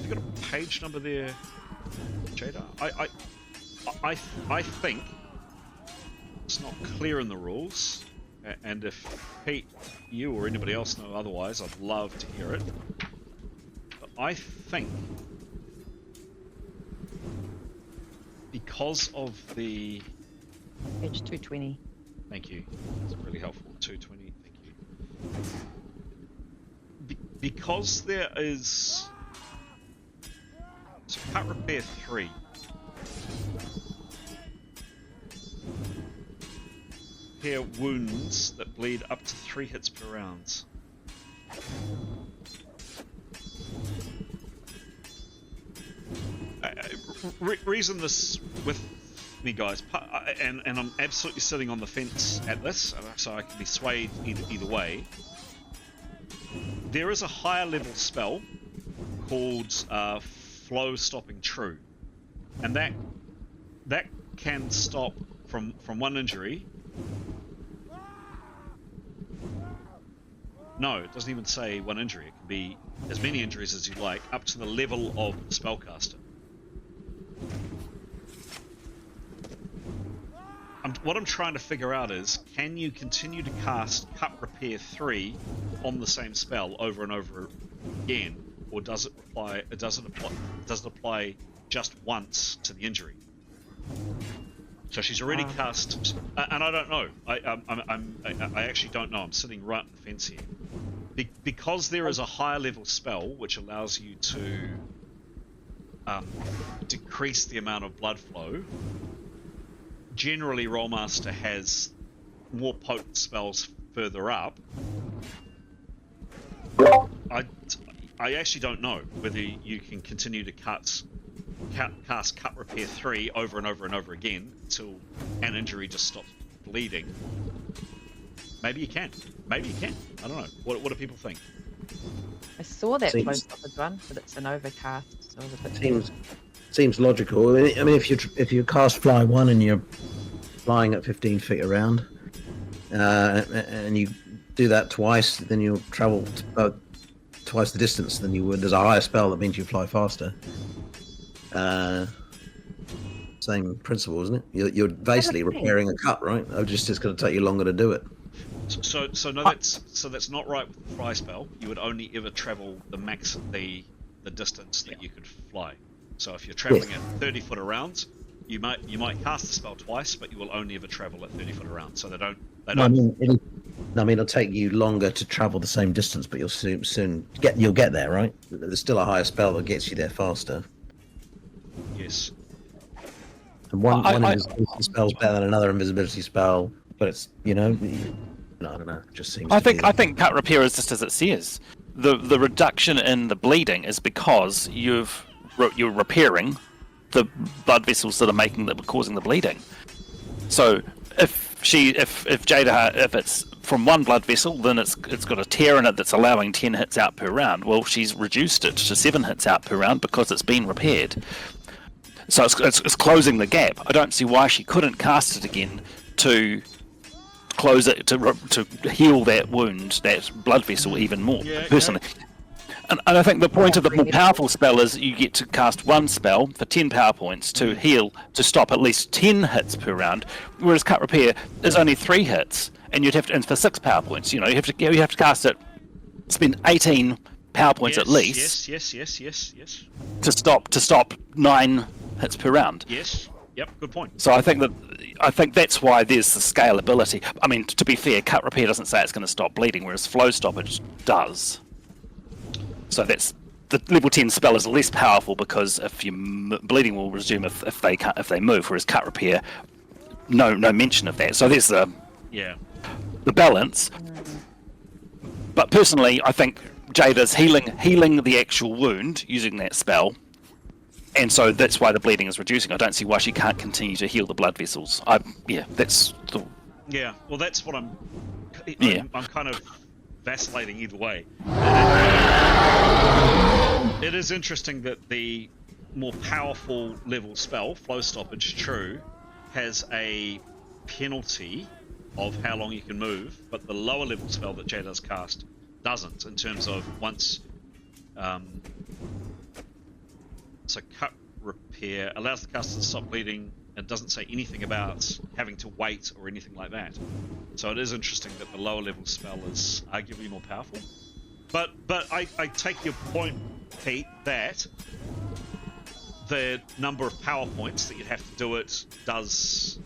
you got a page number there, Jada? I think it's not clear in the rules, and if Pete, you or anybody else know otherwise, I'd love to hear it. But I think, because of the... Page 220. Thank you. That's really helpful. 220, thank you. Because there is... So cut repair 3. Repair wounds that bleed up to 3 hits per round. Reason this with me, guys, and I'm absolutely sitting on the fence at this, so I can be swayed either way. There is a higher level spell called Flow Stopping True, and that can stop from one injury. No, it doesn't even say one injury. It can be as many injuries as you like, up to the level of the spellcaster. What I'm trying to figure out is, can you continue to cast Cut Repair 3 on the same spell over and over again, or does it apply just once to the injury? So she's already cast, and I don't know. I actually don't know. I'm sitting right on the fence here, because there is a higher level spell which allows you to decrease the amount of blood flow. Generally, Rolemaster has more potent spells further up. I actually don't know whether you can continue to cast Cut Repair 3 over and over and over again until an injury just stops bleeding. Maybe you can. Maybe you can. I don't know. What do people think? I saw that Seems- flow stoppage one, but it's an overcast, so I was a bit Seems logical. I mean, if you cast Fly 1 and you're flying at 15 feet around, and you do that twice, then you'll travel about twice the distance than you would. There's a higher spell that means you fly faster. Same principle, isn't it? You're basically repairing a cut, right? It's going to take you longer to do it. So that's not right with the fly spell. You would only ever travel the distance that you could fly. So if you're traveling at 30 foot around, you might cast the spell twice, but you will only ever travel at 30 foot around. So they don't. I mean, it'll take you longer to travel the same distance, but you'll get there, right? There's still a higher spell that gets you there faster. Yes. And one invisibility spell's better than another invisibility spell, but it's I don't know. It just seems. I think cut repair is just as it says. The reduction in the bleeding is because you're repairing the blood vessels that are causing the bleeding. So if Jada, if it's from one blood vessel, then it's got a tear in it that's allowing 10 hits out per round. Well, she's reduced it to 7 hits out per round because it's been repaired. So it's closing the gap. I don't see why she couldn't cast it again to close it, to heal that wound, that blood vessel even more, personally. And I think the point of the more powerful spell is you get to cast one spell for 10 power points to heal, to stop at least 10 hits per round, whereas Cut Repair is only 3 hits, and you'd have to, and for 6 power points, you have to cast it, spend 18 power points at least. Yes. To stop 9 hits per round. Yes. Yep. Good point. So I think that's why there's the scalability. I mean, to be fair, Cut Repair doesn't say it's going to stop bleeding, whereas Flow Stoppage does. So that's the level 10 spell is less powerful because if bleeding will resume if they move, whereas Cut Repair, no mention of that. So there's the balance. But personally, I think Jada's healing the actual wound using that spell, and so that's why the bleeding is reducing. I don't see why she can't continue to heal the blood vessels. That's the... Yeah, well, that's what I'm kind of vacillating either way. It is interesting that the more powerful level spell, Flow Stoppage, true, has a penalty of how long you can move, but the lower level spell that Jada's cast doesn't, in terms of once... So Cut Repair allows the caster to stop bleeding and doesn't say anything about having to wait or anything like that. So it is interesting that the lower level spell is arguably more powerful. But I take your point, Pete, that the number of power points that you'd have to do it does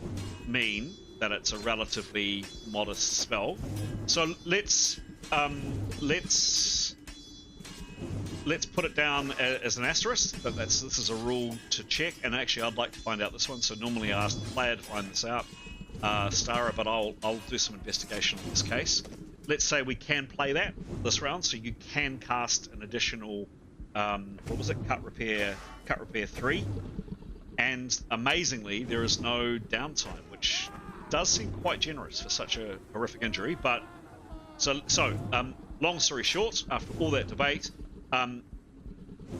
mean that it's a relatively modest spell. So let's put it down as an asterisk, but this is a rule to check, and actually I'd like to find out this one, so normally I ask the player to find this out, Stara, but I'll do some investigation on this case. Let's say we can play that this round, so you can cast an additional, Cut Repair 3, and amazingly there is no downtime, which does seem quite generous for such a horrific injury. But so long story short, after all that debate,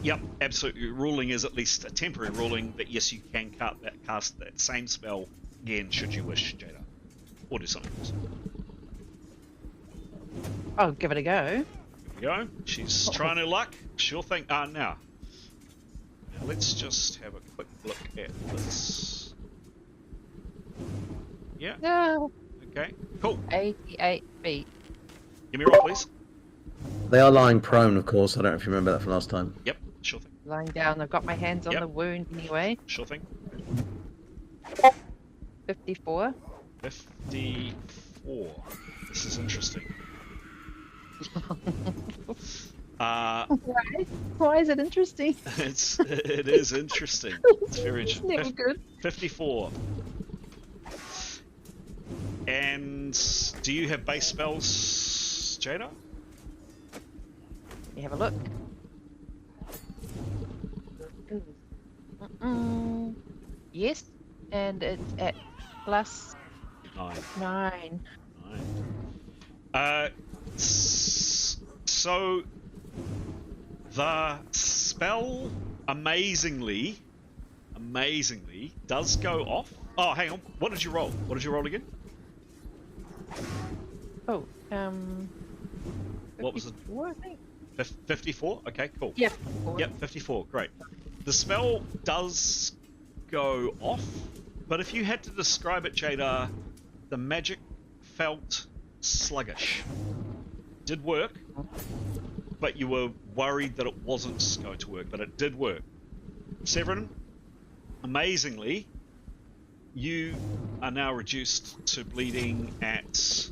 yep, absolutely. Ruling is at least a temporary ruling that yes, you can cast that same spell again should you wish, Jada, or do something else. I'll give it a go. Here we go. She's trying her luck. Sure thing. Now let's just have a quick look at this. Yeah. No. Okay. Cool. 88 feet. Give me a roll, please. They are lying prone, of course. I don't know if you remember that from last time. Yep. Sure thing. Lying down. I've got my hands on the wound anyway. Sure thing. 54. 54. This is interesting. Why is it interesting? It is interesting. It's very It's interesting. never good. 54. And do you have base spells, Jada? Let me have a look. Yes, and it's at +9. 9. So the spell amazingly does go off. Oh, hang on. What did you roll? What did you roll again? Oh, What was it? 54, I think. 54? Okay, cool. Yeah. 54. Yep, 54. Great. The spell does go off, but if you had to describe it, Jada, the magic felt sluggish. Did work, but you were worried that it wasn't going to work, but it did work. Severin, amazingly, you are now reduced to bleeding at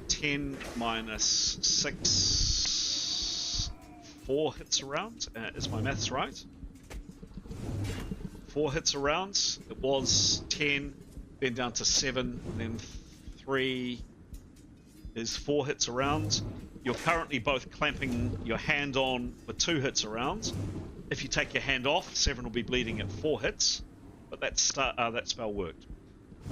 10 minus 6. 4 hits around, is my maths right? 4 hits around. It was 10, then down to 7, then 3 is 4 hits around. You're currently both clamping your hand on for 2 hits around. If you take your hand off, Severin will be bleeding at 4 hits, but that spell worked.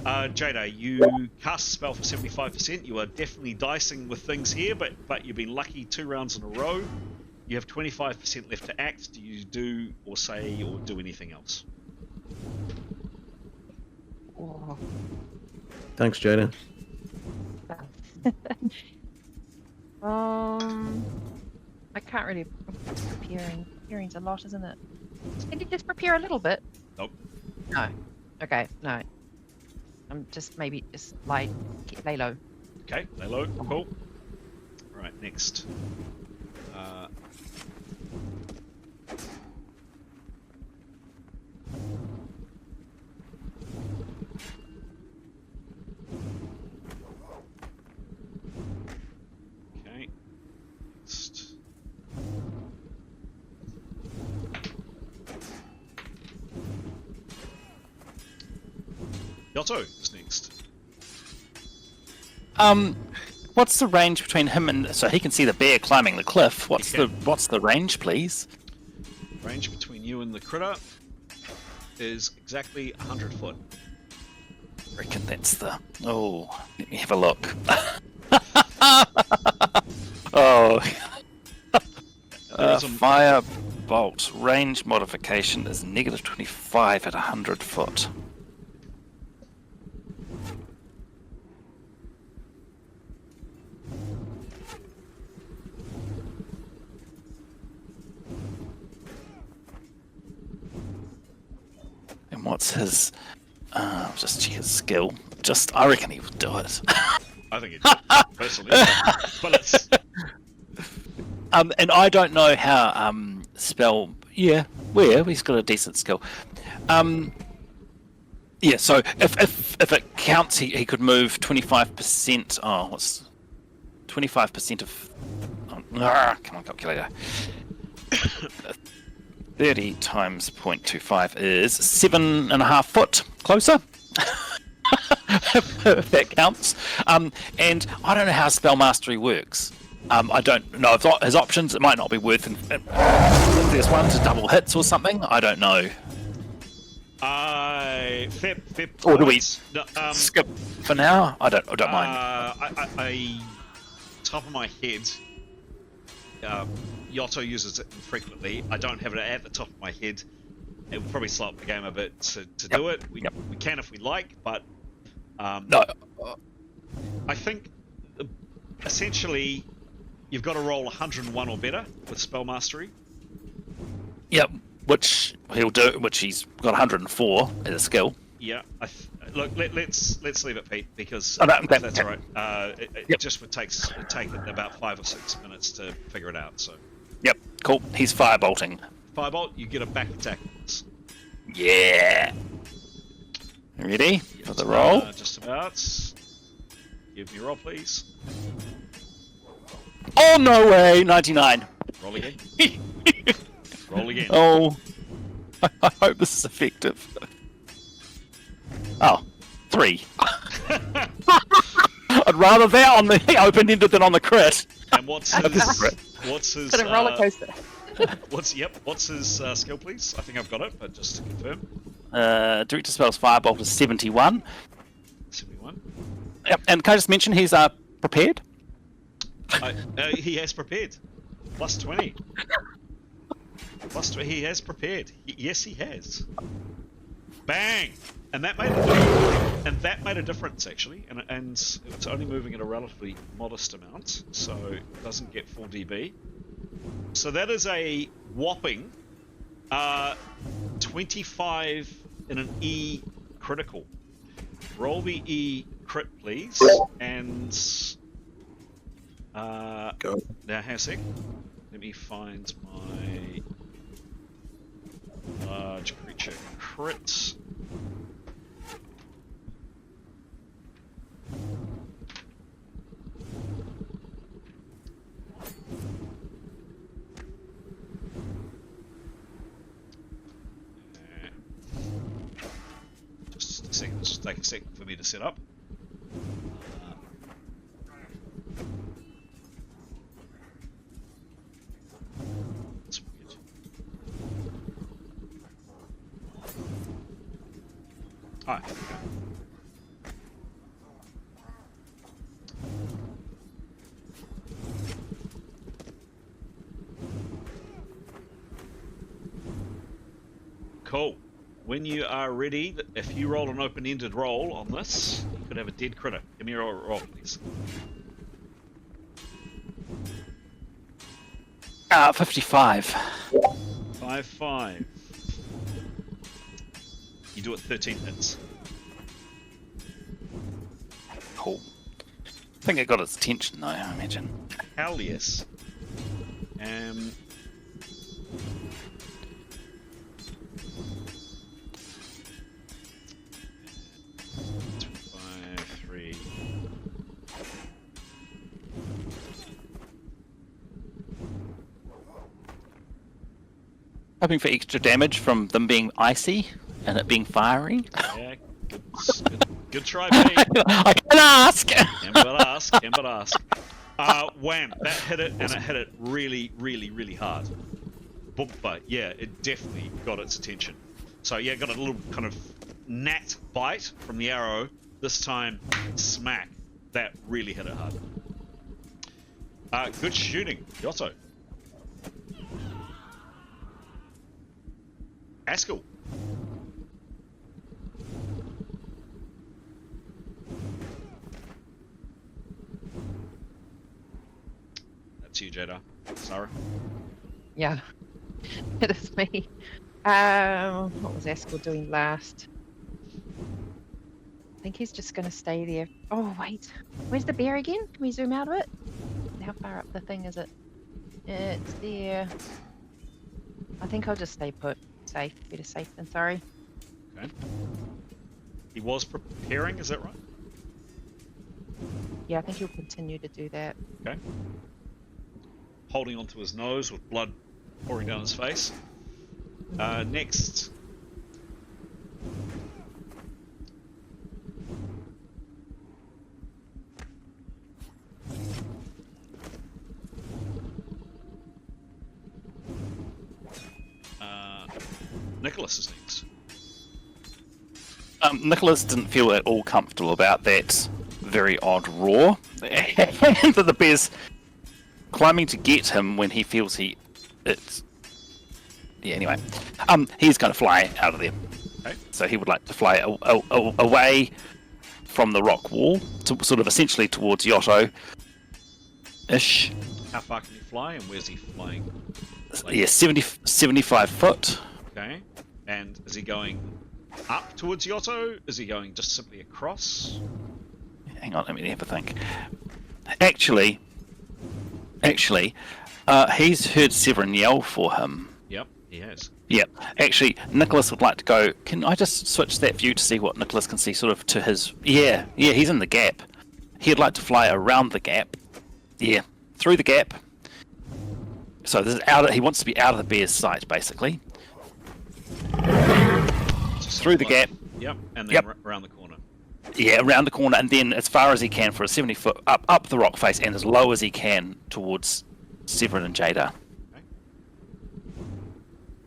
Jada, you cast a spell for 75%. You are definitely dicing with things here, but you've been lucky 2 rounds in a row. You have 25% left to act. Do you do or say or do anything else? Oh. Thanks, Jada. I can't really preparing. Preparing's a lot, isn't it? Can you just prepare a little bit? Nope. No. Okay, no. I'm just lay low. Okay, lay low. Cool. Alright, next. Okay. Next. Yotto is next. What's the range between him and so he can see the bear climbing the cliff? What's the range, please? Range between you and the critter is exactly 100 foot. I reckon that's the. Oh, let me have a look. Oh. Fire bolt range modification is -25 at 100 foot. And what's his? Just check his skill. I reckon he would do it. I think it did, personally. But it's... And I don't know how spell. Yeah, he's got a decent skill. Yeah, so if it counts, he could move 25%. Oh, what's 25% of? Come on, calculator. 30 times 0.25 is 7.5 foot closer. If that counts. And I don't know how spell mastery works. I don't know if his options. It might not be worth. If there's one to double hits or something, I don't know. Fair Or do we no, skip for now? I don't mind. I top of my head, Yotto uses it frequently. I don't have it at the top of my head. It would probably slow up the game a bit to do it. We can if we like, but No. I think essentially you've got to roll 101 or better with spell mastery. Yep, which he'll do. Which he's got 104 as a skill. Yeah. Look, let's leave it, Pete, because that's all right. It just would take it about 5 or 6 minutes to figure it out. So. Yep, cool. He's firebolting. Firebolt, you get a back attack. Yeah. Ready for the roll? Just about. Give me a roll, please. Oh, no way! 99. Roll again. Roll again. Oh, I hope this is effective. Oh, 3. I'd rather that on the open-ended than on the crit. And what's his Bit of roller coaster. what's his skill, please? I think I've got it, but just to confirm. Director spells Firebolt is 71. 71. Yep, and can I just mention he's prepared? He has prepared. Plus 20. He has prepared. Yes, he has. Bang! And that made a difference actually, and it's only moving at a relatively modest amount, so it doesn't get full DB. So that is a whopping 25 in an E critical. Roll the E crit, please, and Go. now hang a sec. Let me find my large creature crit. Just a second, just take a second for me to set up. That's weird. Alright, here we go. Cool. When you are ready, if you roll an open-ended roll on this, you could have a dead critter. Give me a roll, please. 55. 5-5. You do it 13 hits. Cool. I think it got its attention though, I imagine. Hell yes. 3. Hoping for extra damage from them being icy and it being fiery. Yeah, good try, mate. I can ask! Can but ask. Wham! That hit it, and it hit it really, really, really hard. But yeah, it definitely got its attention. So yeah, got a little kind of gnat bite from the arrow. This time, smack. That really hit it hard. Good shooting, Yotto. Haskell. That's you, Jada. Sarah. Yeah, it is me. What was Askell doing last? I think he's just going to stay there. Oh, wait. Where's the bear again? Can we zoom out of it? How far up the thing is it? It's there. I think I'll just stay put. Safe. Better safe than sorry. Okay. He was preparing, is that right? Yeah, I think he'll continue to do that. Okay. Holding onto his nose with blood pouring down his face. Next. Nicholas is next. Nicholas didn't feel at all comfortable about that very odd roar. And the bear's climbing to get him when he feels it's... Yeah, anyway. He's going to fly out of there. Okay. So he would like to fly away from the rock wall, to sort of essentially towards Yotto-ish. How far can he fly, and where's he flying? Yeah, 75 foot. Okay. And is he going up towards Yotto? Is he going just simply across? Hang on, let me have a think. Actually, he's heard Severin yell for him. Yep, he has. Yep. Actually, Nicholas would like to go. Can I just switch that view to see what Nicholas can see sort of to his... Yeah, he's in the gap. He'd like to fly around the gap. Yeah, through the gap. So this is out. He wants to be out of the bear's sight, basically. Through the gap. Yep, and then around the corner. Yeah, around the corner, and then as far as he can for a 70-foot up the rock face, and as low as he can towards Severin and Jada. Okay.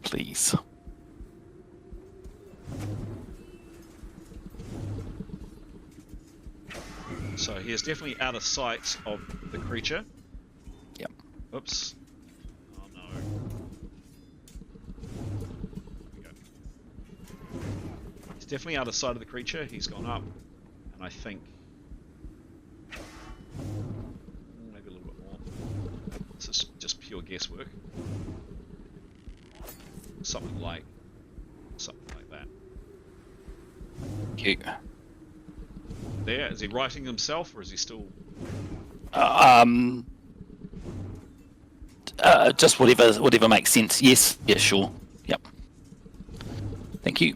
Please. So he is definitely out of sight of the creature. Yep. Oops. Oh no. Here we go. He's definitely out of sight of the creature. He's gone up, and I think maybe a little bit more. This is just pure guesswork. Something like that. Cute. There, is he writing himself, or is he still? Just whatever makes sense. Yes. Yeah. Sure. Yep. Thank you.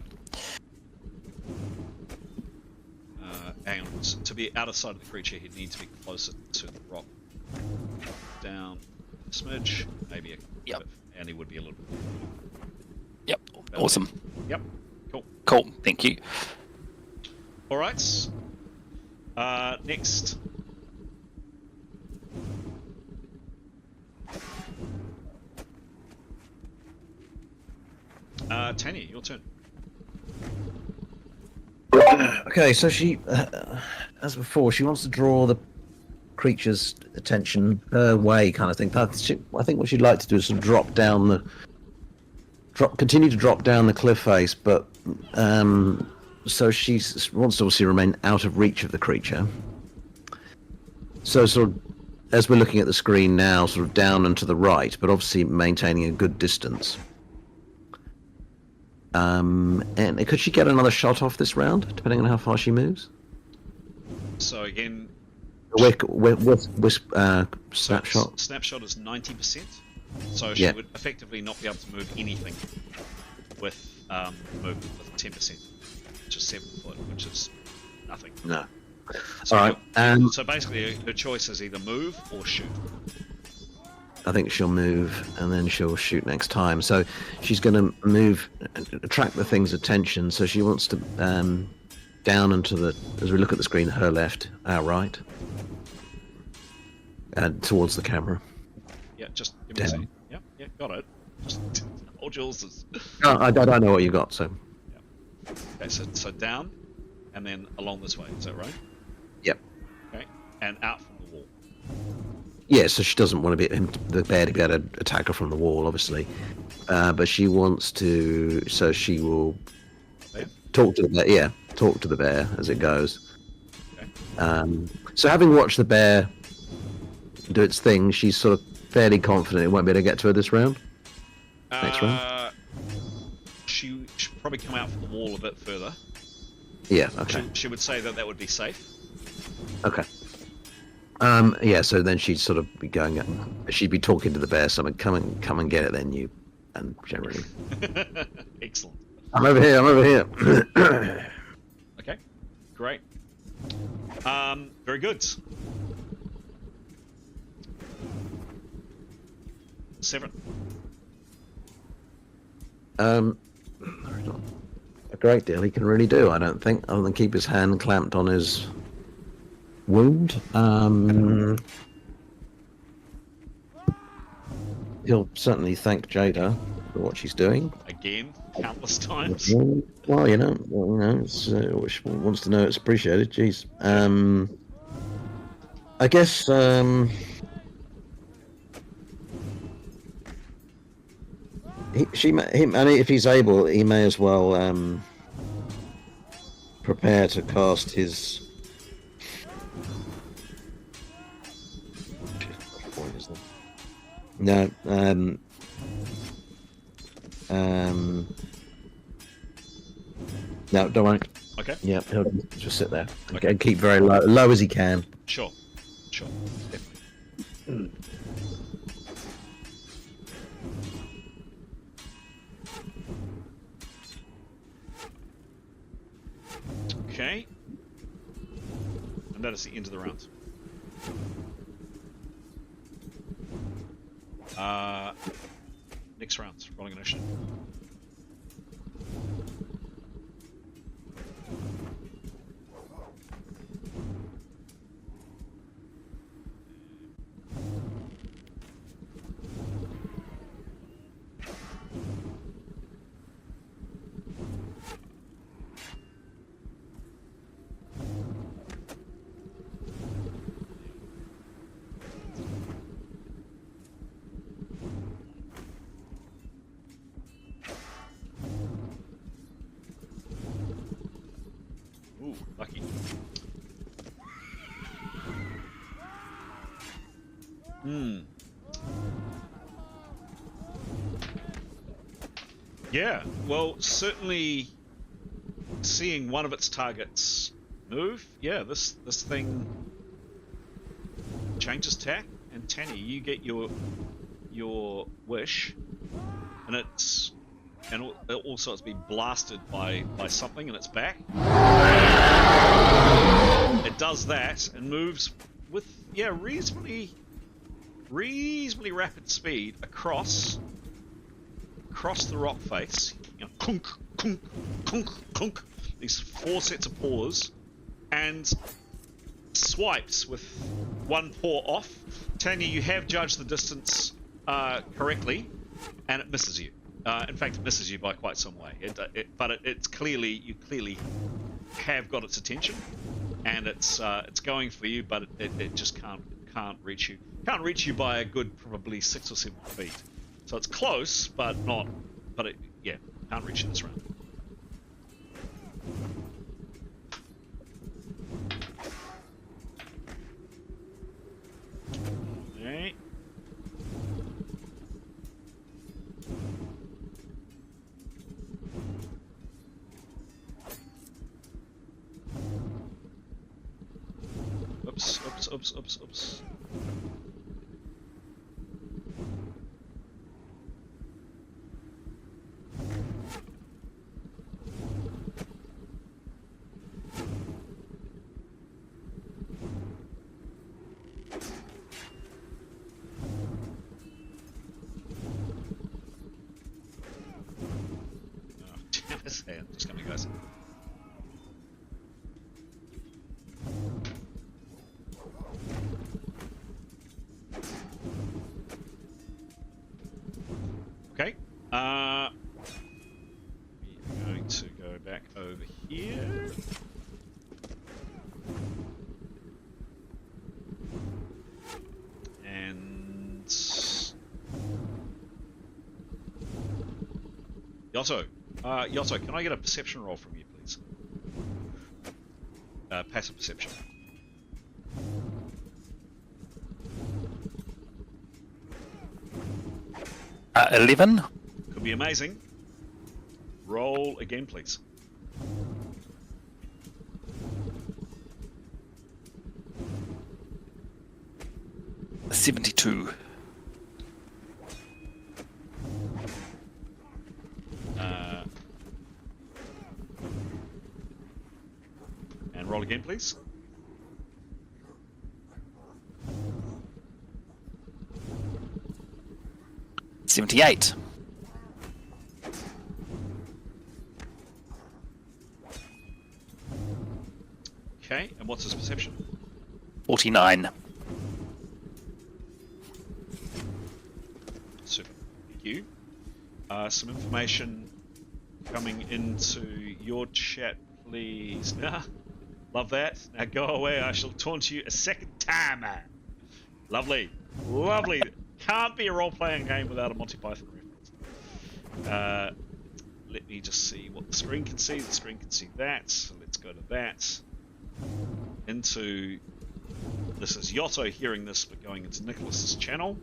Hang on. To be out of sight of the creature, he'd need to be closer to the rock. Down a smidge, maybe a Yep. bit, and he would be a little bit. Yep. Awesome. Yep. Cool. Cool. Thank you. All right. Next. Tanya, your turn. Okay, so she, as before, she wants to draw the creature's attention her way, kind of thing. I think what she'd like to do is sort of continue to drop down the cliff face, but so she wants to obviously remain out of reach of the creature. So sort of, as we're looking at the screen now, sort of down and to the right, but obviously maintaining a good distance. And could she get another shot off this round, depending on how far she moves? So again, snapshot. Snapshot is 90%. So she would effectively not be able to move anything with movement with 10%, which is 7 foot, which is nothing. No. So, all right. So basically, her choice is either move or shoot. I think she'll move and then she'll shoot next time. So she's going to move, attract the thing's attention. So she wants to down into the, as we look at the screen, her left, our right, and towards the camera. Yeah, just give me a second. Yeah, got it. Just hold yours. I don't know what you got. So. Yeah. Okay, so down, and then along this way. Is that right? Yep. Okay, and out from the wall. Yeah, so she doesn't want the bear to be able to attack her from the wall, obviously. But she wants to, so she will talk to the bear. Yeah, talk to the bear as it goes. Okay. So having watched the bear do its thing, she's sort of fairly confident it won't be able to get to her this round. Next round. She should probably come out from the wall a bit further. Yeah. Okay. She would say that would be safe. Okay. Yeah, so then she'd sort of be going, she'd be talking to the bear, something, come and get it then, you, and generally. Excellent. I'm over here. Okay, great. Very good. 7. There's not a great deal he can really do, I don't think, other than keep his hand clamped on his wound. He'll certainly thank Jada for what she's doing. Again, countless times. Well, it's, wants to know it's appreciated. Jeez. I guess. If he's able, he may as well prepare to cast his. No. No, don't worry. Okay. Yeah, he'll just sit there and keep very low as he can. Sure. Definitely. Okay. And that is the end of the round. Next round, rolling initiative. Ooh, lucky. Yeah, well, certainly seeing one of its targets move, yeah, this thing changes tack, and Tanny, you get your wish, and also it's been blasted by something and it's back. It does that and moves with reasonably rapid speed across the rock face. You know, kunk, kunk, kunk, kunk. These 4 sets of paws, and swipes with one paw off. Tanya, you have judged the distance correctly, and it misses you. In fact, it misses you by quite some way. It's clearly, you clearly have got its attention, and it's going for you, but it just can't reach you. Can't reach you by a good probably 6 or 7 feet. So it's close, but not. But it can't reach you this round. Alright. Oops. Hey, I'm just coming, guys. Okay. We're going to go back over here. And Yotto, can I get a perception roll from you, please? Passive perception. Uh, 11. Could be amazing. Roll again, please. $72. And roll again, please. $78. Okay, and what's his perception? 49. Super. Thank you. Some information coming into your chat, please. Love that. Now go away. I shall taunt you a second time. Lovely. Lovely. Can't be a role-playing game without a Monty Python reference. Let me just see what the screen can see. The screen can see that. So let's go to that. Into... This is Yotto hearing this, but going into Nicholas's channel.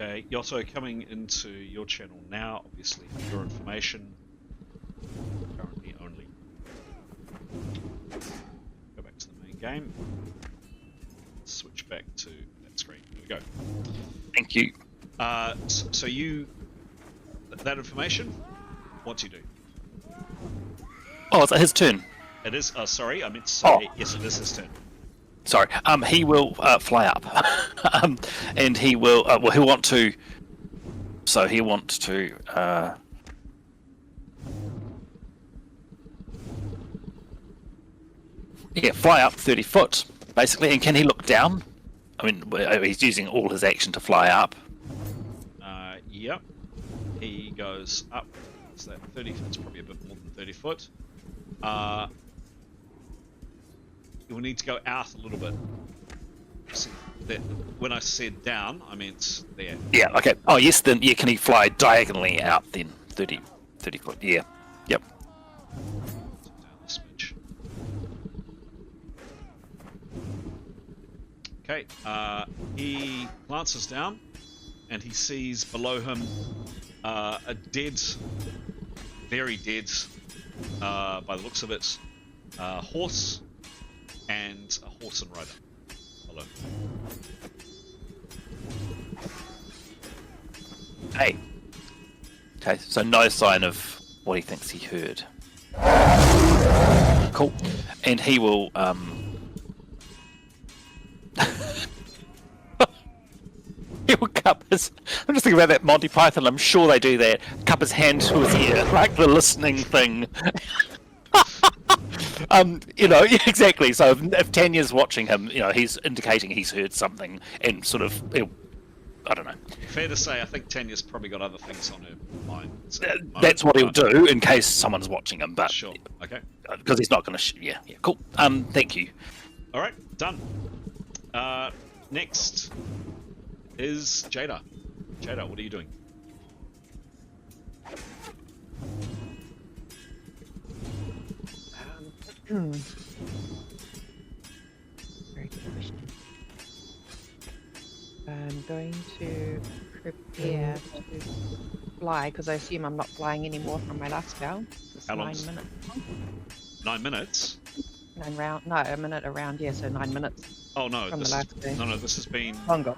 Okay, Yotto, coming into your channel now, obviously for your information, currently only. Go back to the main game. Switch back to that screen. There we go. Thank you. So you, that information, what do you do? Oh, it's his turn. It is, sorry, I meant to say, Oh. yes, it is his turn. Sorry. He will fly up, and he will. Well, he'll want to. So he'll want to. Yeah, fly up 30 foot, basically. And can he look down? I mean, he's using all his action to fly up. Yep. He goes up. Is that 30? It's probably a bit more than 30 foot. You will need to go out a little bit. See, that, when I said down, I meant there. Yeah, okay. Oh, yes, then, yeah, can he fly diagonally out then? 30 foot, yeah. Yep. Down a smidge. Okay, he glances down and he sees below him a dead, very dead, by the looks of it, horse and a horse and rider below. Hey. Okay, so no sign of what he thinks he heard. Cool. And he will, he will cup his... I'm just thinking about that Monty Python, I'm sure they do that. Cup his hand to his ear, like the listening thing. You know, exactly. So if Tanya's watching him, you know, he's indicating he's heard something and sort of... I don't know. Fair to say, I think Tanya's probably got other things on her mind. That's what he'll do in case someone's watching him, but... Sure, okay. Because he's not going to... Yeah, cool. Thank you. Alright, done. Next is Jada. Jada, what are you doing? Very good question. I'm going to prepare to fly because I assume I'm not flying anymore from my last spell. It's How 9 long's- minutes. 9 minutes? 9 round. No, a minute around. Yeah, so 9 minutes Oh no, from this the is, last day. no, this has been... Longer.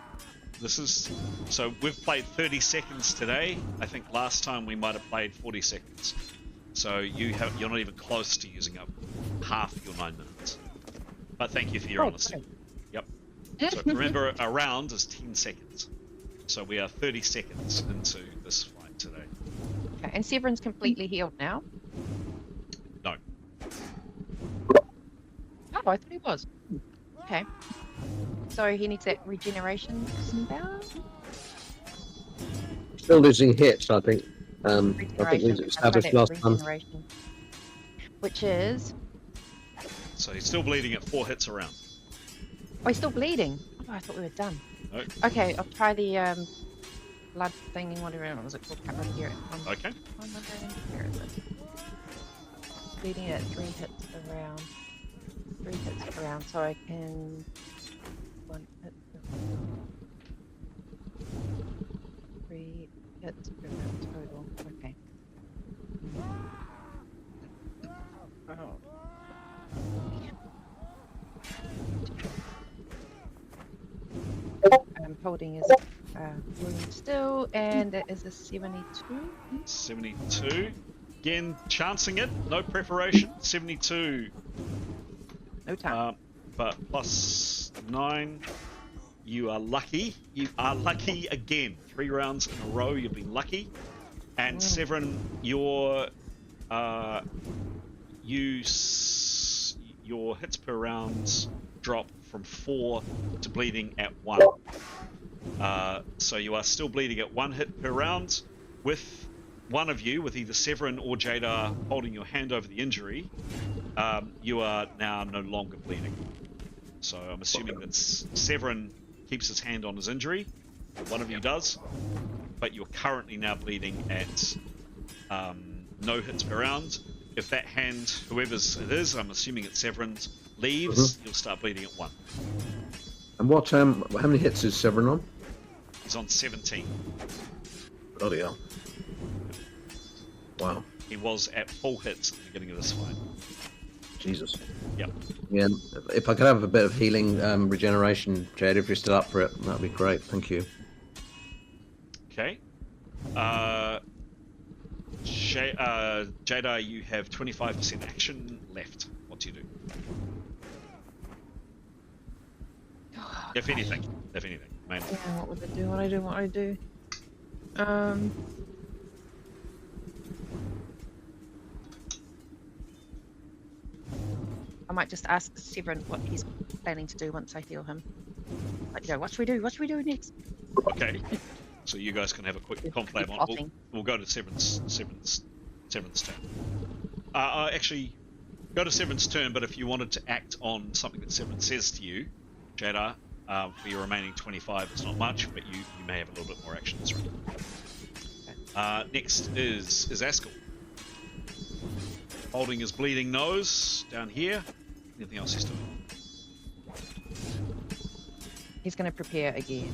This is... So we've played 30 seconds today. I think last time we might have played 40 seconds. So you're not even close to using up half your 9 minutes. But thank you for your honesty. Okay. Yep. So remember, a round is 10 seconds. So we are 30 seconds into this fight today. Okay, and Severin's completely healed now. No. Oh, I thought he was. Okay. So he needs that regeneration spell. Still losing hits, I think. I think Regeneration. we established last time. Regeneration. Which is... So he's still bleeding at 4 hits a round. Oh, he's still bleeding. Oh, I thought we were done. No. Okay, I'll try the blood thing, whatever it was called. Can't remember here. Okay. Where is it? Bleeding at 3 hits a round. 3 hits a round, so I can... 1 hit per round. 3 hits per round total. Okay. Oh. I'm holding his wound still, and it is a 72. 72. Again, chancing it. No preparation. 72. No time. But plus 9. You are lucky. You are lucky again. 3 rounds in a row, you've been lucky. And Severin, your hits per round drop from 4 to bleeding at 1. So you are still bleeding at 1 hit per round. With one of you, with either Severin or Jada holding your hand over the injury, you are now no longer bleeding. So I'm assuming that Severin keeps his hand on his injury. One of you does. But you're currently now bleeding at no hits per round. If that hand, whoever's it is, I'm assuming it's Severin's, leaves, you'll start bleeding at 1. And what? How many hits is Severin on? He's on 17. Bloody hell. Wow. He was at full hits at the beginning of this fight. Jesus. Yep. Yeah, if I could have a bit of healing regeneration, Jade, if you're still up for it, that'd be great. Thank you. Okay. Jada, you have 25% action left. What do you do? Oh, If gosh. anything. Mainly. Yeah, what would I do? What would I do? I might just ask Severin what he's planning to do once I heal him. Like, what should we do? What should we do next? Okay. So you guys can have a quick conflab on. We'll go to Severin's turn. Actually, go to Severin's turn. But if you wanted to act on something that Severin says to you, Jada, for your remaining 25, it's not much, but you may have a little bit more action this round. Next is Askell. Holding his bleeding nose down here. Anything else he's doing? He's going to prepare again.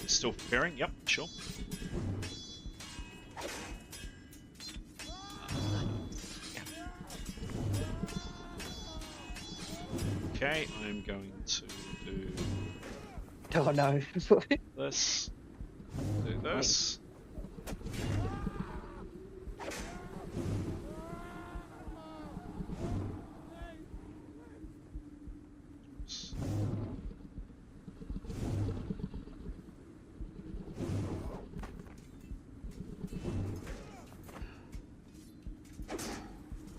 Still preparing? Yep, sure. Okay, I'm going to do Oh no. this. Do this.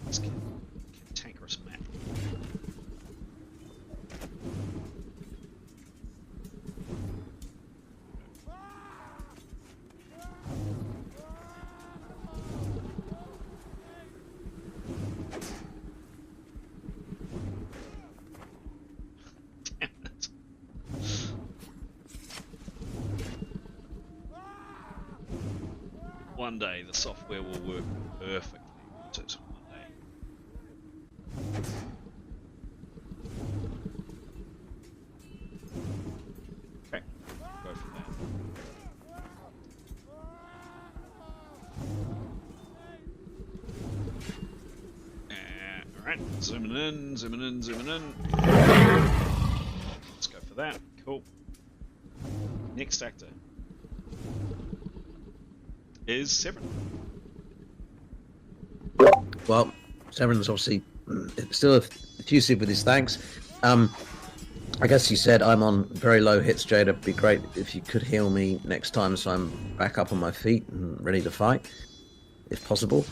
This cantankerous map. Damn it. One day the software will work perfectly. Won't it? One day. Okay, go from there. Alright, zooming in. Let's go for that. Cool. Next actor is Severin. Well, Severin's obviously still effusive with his thanks. I guess he said I'm on very low hits, Jada. It'd be great if you could heal me next time so I'm back up on my feet and ready to fight, if possible.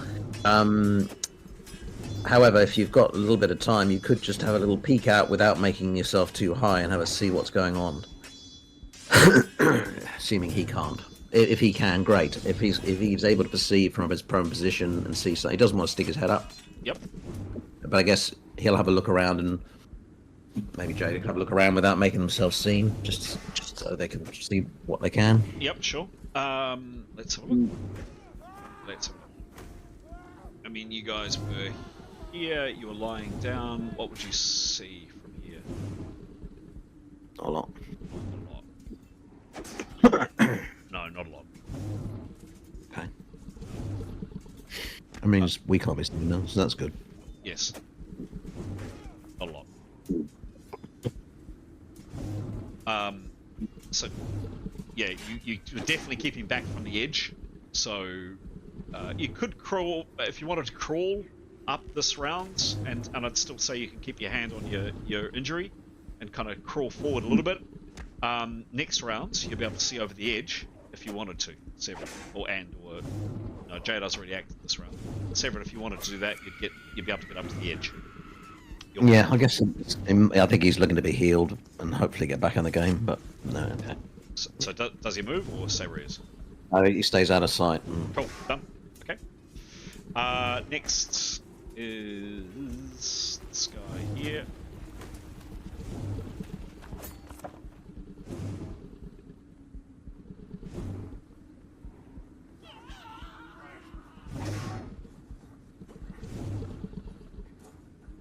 However, if you've got a little bit of time, you could just have a little peek out without making yourself too high and have a see what's going on. Assuming he can't. If he can, great. If he's able to perceive from his prone position and see something, he doesn't want to stick his head up. Yep. But I guess he'll have a look around, and maybe Jada can have a look around without making themselves seen, just so they can see what they can. Yep, sure. Let's have a look. I mean, you guys were here, you were lying down. What would you see from here? Not a lot. Not a lot. No, not a lot. Okay. I mean, we can't be seen now, so that's good. Yes. Not a lot. So, yeah, you're definitely keeping back from the edge. So, you could crawl, if you wanted to crawl up this round, and I'd still say you can keep your hand on your injury and kind of crawl forward a little bit. Next round, you'll be able to see over the edge if you wanted to, Severin, or no, Jada's already acted this round. Severin, if you wanted to do that, you'd be able to get up to the edge. Yeah, I guess I think he's looking to be healed and hopefully get back in the game, but no. Okay. So does he move or stay where he is? I think he stays out of sight. Cool, done. Okay. Next is this guy here.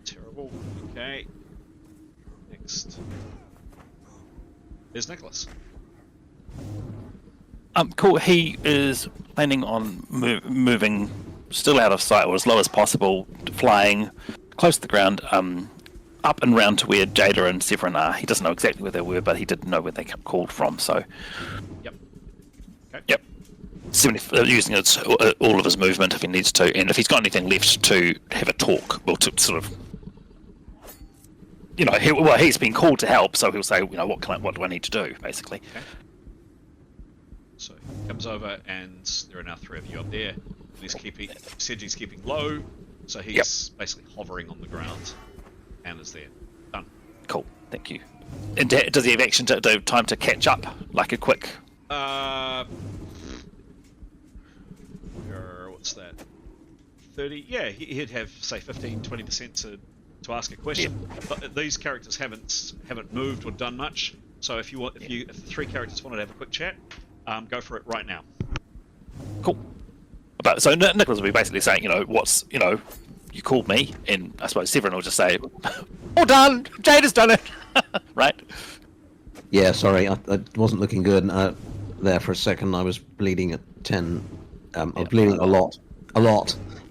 Terrible. Okay. Next is Nicholas. Cool. He is planning on moving still out of sight or as low as possible, flying close to the ground, up and round to where Jada and Severin are. He doesn't know exactly where they were, but he did know where they called from. So, Yep. Okay. yep. Using all of his movement if he needs to, and if he's got anything left to have a talk, well, to sort of, he's been called to help, so he'll say, what do I need to do, basically. Okay. So he comes over, and there are now 3 of you up there. He's keeping low, so he's basically hovering on the ground, and is there. Done. Cool. Thank you. And does he have action time to catch up, like a quick? What's that? 30? Yeah, he'd have say 15-20% to ask a question. Yeah. But these characters haven't moved or done much. So if the 3 characters wanted to have a quick chat, go for it right now. Cool. So Nicholas will be basically saying, you called me, and I suppose Severin will just say, all done, Jada's done it, right? Yeah, sorry, I wasn't looking good there for a second. I was bleeding at 10. I was bleeding a lot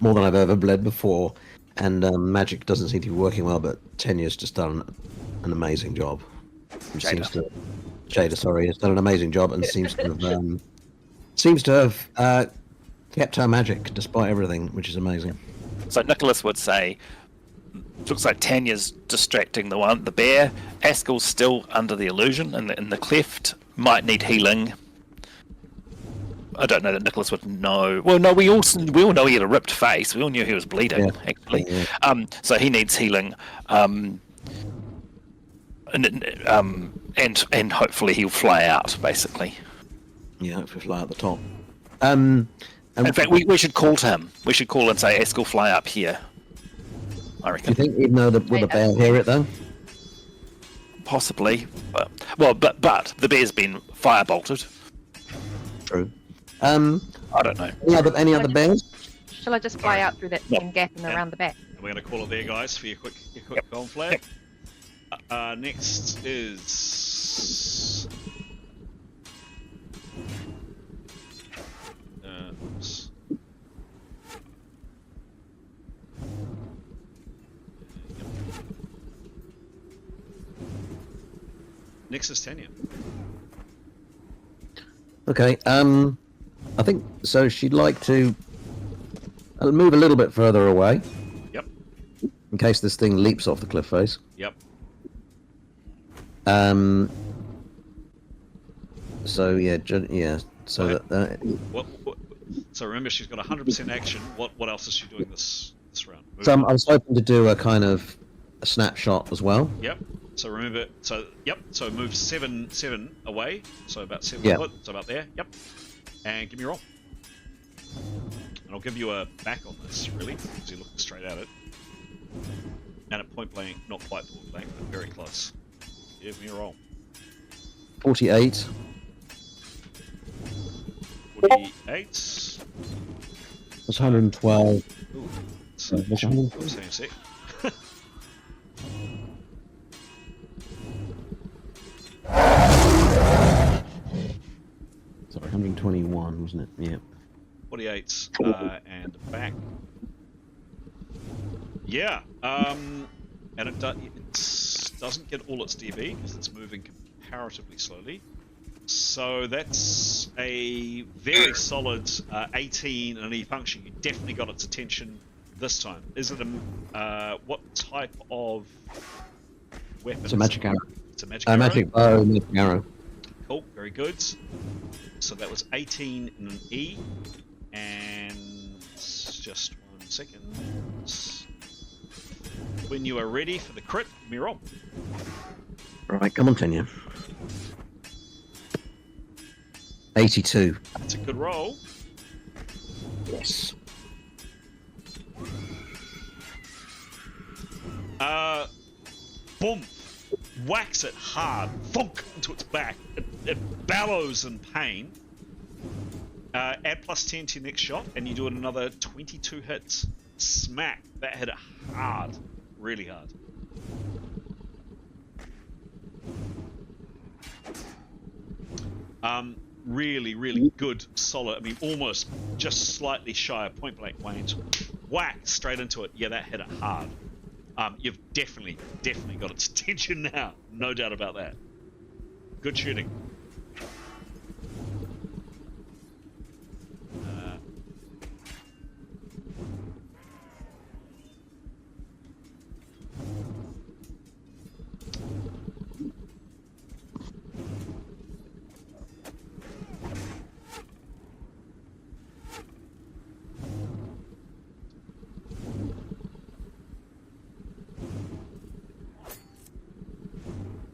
more than I've ever bled before, and magic doesn't seem to be working well. But Tenya's just done an amazing job. Jada, sorry, has done an amazing job and seems to have kept her magic despite everything, which is amazing. So Nicholas would say, looks like Tanya's distracting the bear. Askell's still under the illusion in the cleft, might need healing. I don't know that Nicholas would know. Well, no, we all know he had a ripped face. We all knew he was bleeding, actually. Yeah. So he needs healing, and hopefully he'll fly out, basically. Yeah, hopefully fly out the top. In fact, we should call to him. We should call and say, Askell, fly up here. I reckon. Do you think he'd know will the bear hear it, though? Possibly. But the bear's been fire-bolted. True. I don't know. Any other bears? Shall I just fly out through that same gap and around the back? And we're going to call it there, guys, for your quick golden flag. Next is... oops. Next is Tanya. Okay, I think so. She'd like to move a little bit further away. Yep. In case this thing leaps off the cliff face. Yep. So yeah. So okay. that. So remember, she's got 100% action. What else is she doing this round? So I was hoping to do a snapshot as well. Yep. So remember, so move 7 away. So about 7 foot. So about there. Yep. And give me a roll. And I'll give you a back on this, really, because you're looking straight at it. And at point blank, not quite point blank, but very close. Give me a roll. 48. 48. That's 112. Ooh. So, Oops, hang on a sec. Sorry, 121, wasn't it? Yeah. 48 and back. Yeah. And it doesn't get all its DB because it's moving comparatively slowly. So that's a very solid 18 and an E function. You definitely got its attention this time. Is it what type of weapon? It's a magic arrow. It's a magic arrow? Magic arrow. Cool, very good. So that was 18 and an E. And just 1 second. When you are ready for the crit, give me a roll. Right, come on, Tanya. 82. That's a good roll. Yes. Boom. Whacks it hard. Thunk into its back. It bellows in pain. Add +10 to your next shot, and you do it another 22 hits. Smack. That hit it hard. Really hard. really, really good, solid. I mean, almost just slightly shy of point blank range. Whack straight into it. Yeah, that hit it hard. You've definitely got its attention now. No doubt about that. Good shooting.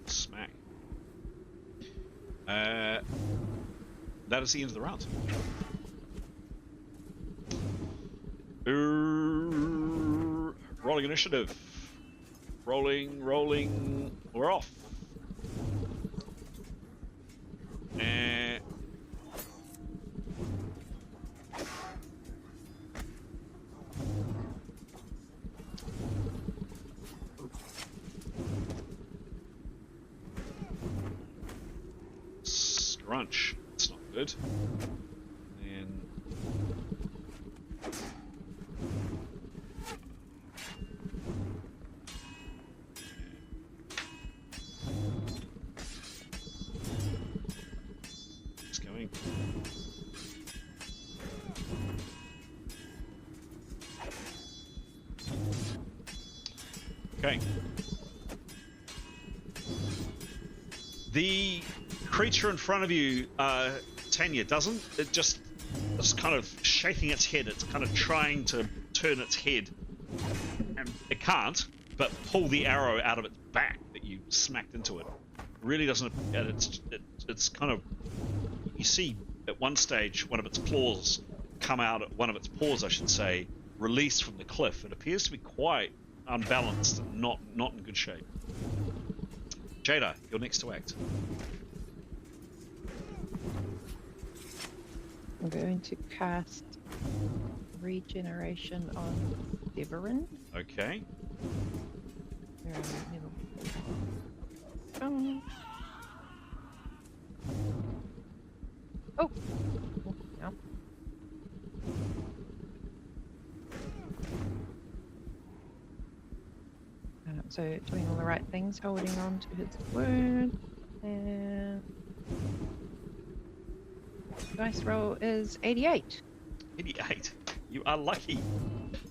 Smack. That is the end of the round. Rolling initiative. Rolling. We're off. Scrunch. That's not good. And it's going. Okay. The creature in front of you, Tanya, doesn't. It's kind of shaking its head. It's kind of trying to turn its head. And it can't, but pull the arrow out of its back that you smacked into it. Really doesn't. And it's kind of. You see at one stage one of its claws come out, one of its paws, I should say, released from the cliff. It appears to be quite unbalanced and not in good shape. Jada, you're next to act. I'm going to cast Regeneration on Severin. Okay. They're in the middle. Oh. No. So doing all the right things, holding on to his wound, and dice roll is 88. 88. You are lucky.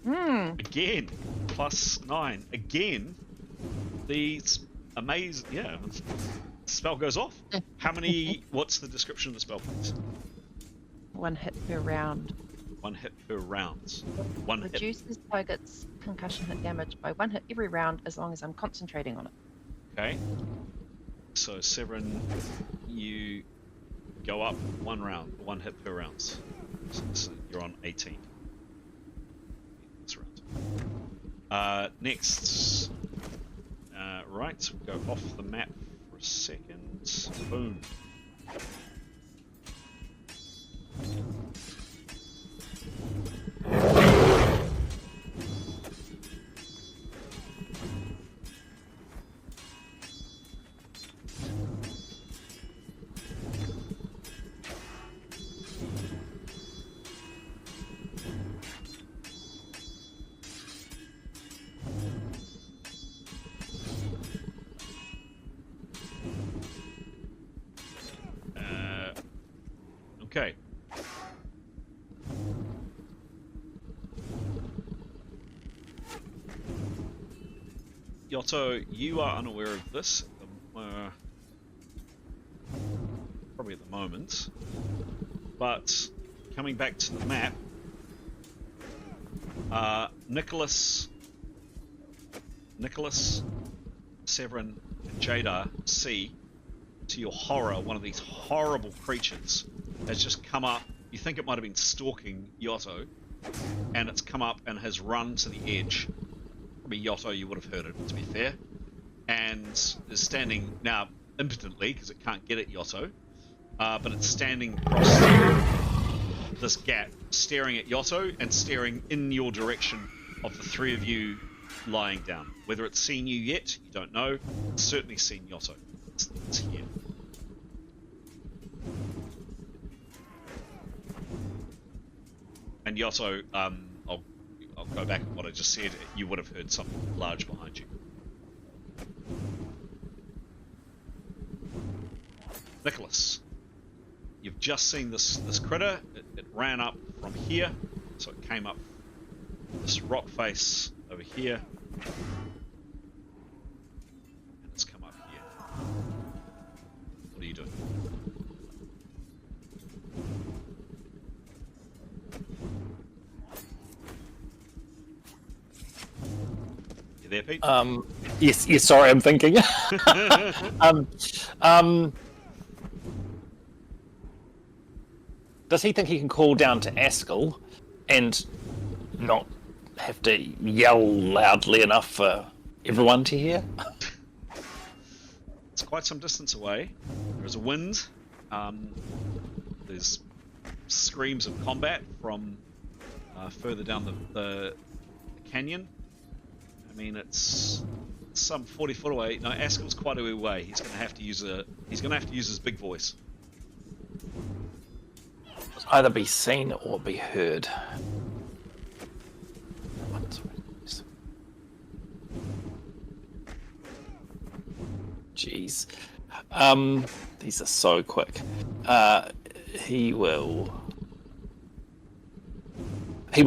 Again. +9. Again. The amazing. Yeah. Spell goes off. How many? What's the description of the spell, please? 1 hit per round. 1 hit per round. One hit. Reduces target's concussion hit damage by 1 hit every round as long as I'm concentrating on it. Okay. So Severin, you go up 1 round, 1 hit per round. So you're on 18. This round. Next. Right, we'll go off the map for a second. Boom. Okay. Yotto, you are unaware of this, probably at the moment, but coming back to the map, Nicholas, Severin, and Jada see, to your horror, one of these horrible creatures has just come up. You think it might have been stalking Yotto, and it's come up and has run to the edge. Probably Yotto, you would have heard it, to be fair, and is standing now impotently because it can't get at Yotto, but it's standing across this gap, staring at Yotto and staring in your direction of the three of you lying down. Whether it's seen you yet, you don't know. It's certainly seen Yotto. It's here. And Yotto, I'll go back on what I just said. You would have heard something large behind you. Nicholas, you've just seen this critter. It ran up from here, so it came up this rock face over here, and it's come up here. What are you doing? You there, Pete? Yes. Sorry, I'm thinking. Does he think he can call down to Askell and not have to yell loudly enough for everyone to hear? It's quite some distance away. There's a wind. There's screams of combat from further down the canyon. I mean, it's some 40 foot away. No, Askell's quite a way away. He's going to have to use his big voice. Either be seen or be heard. Jeez. These are so quick. He will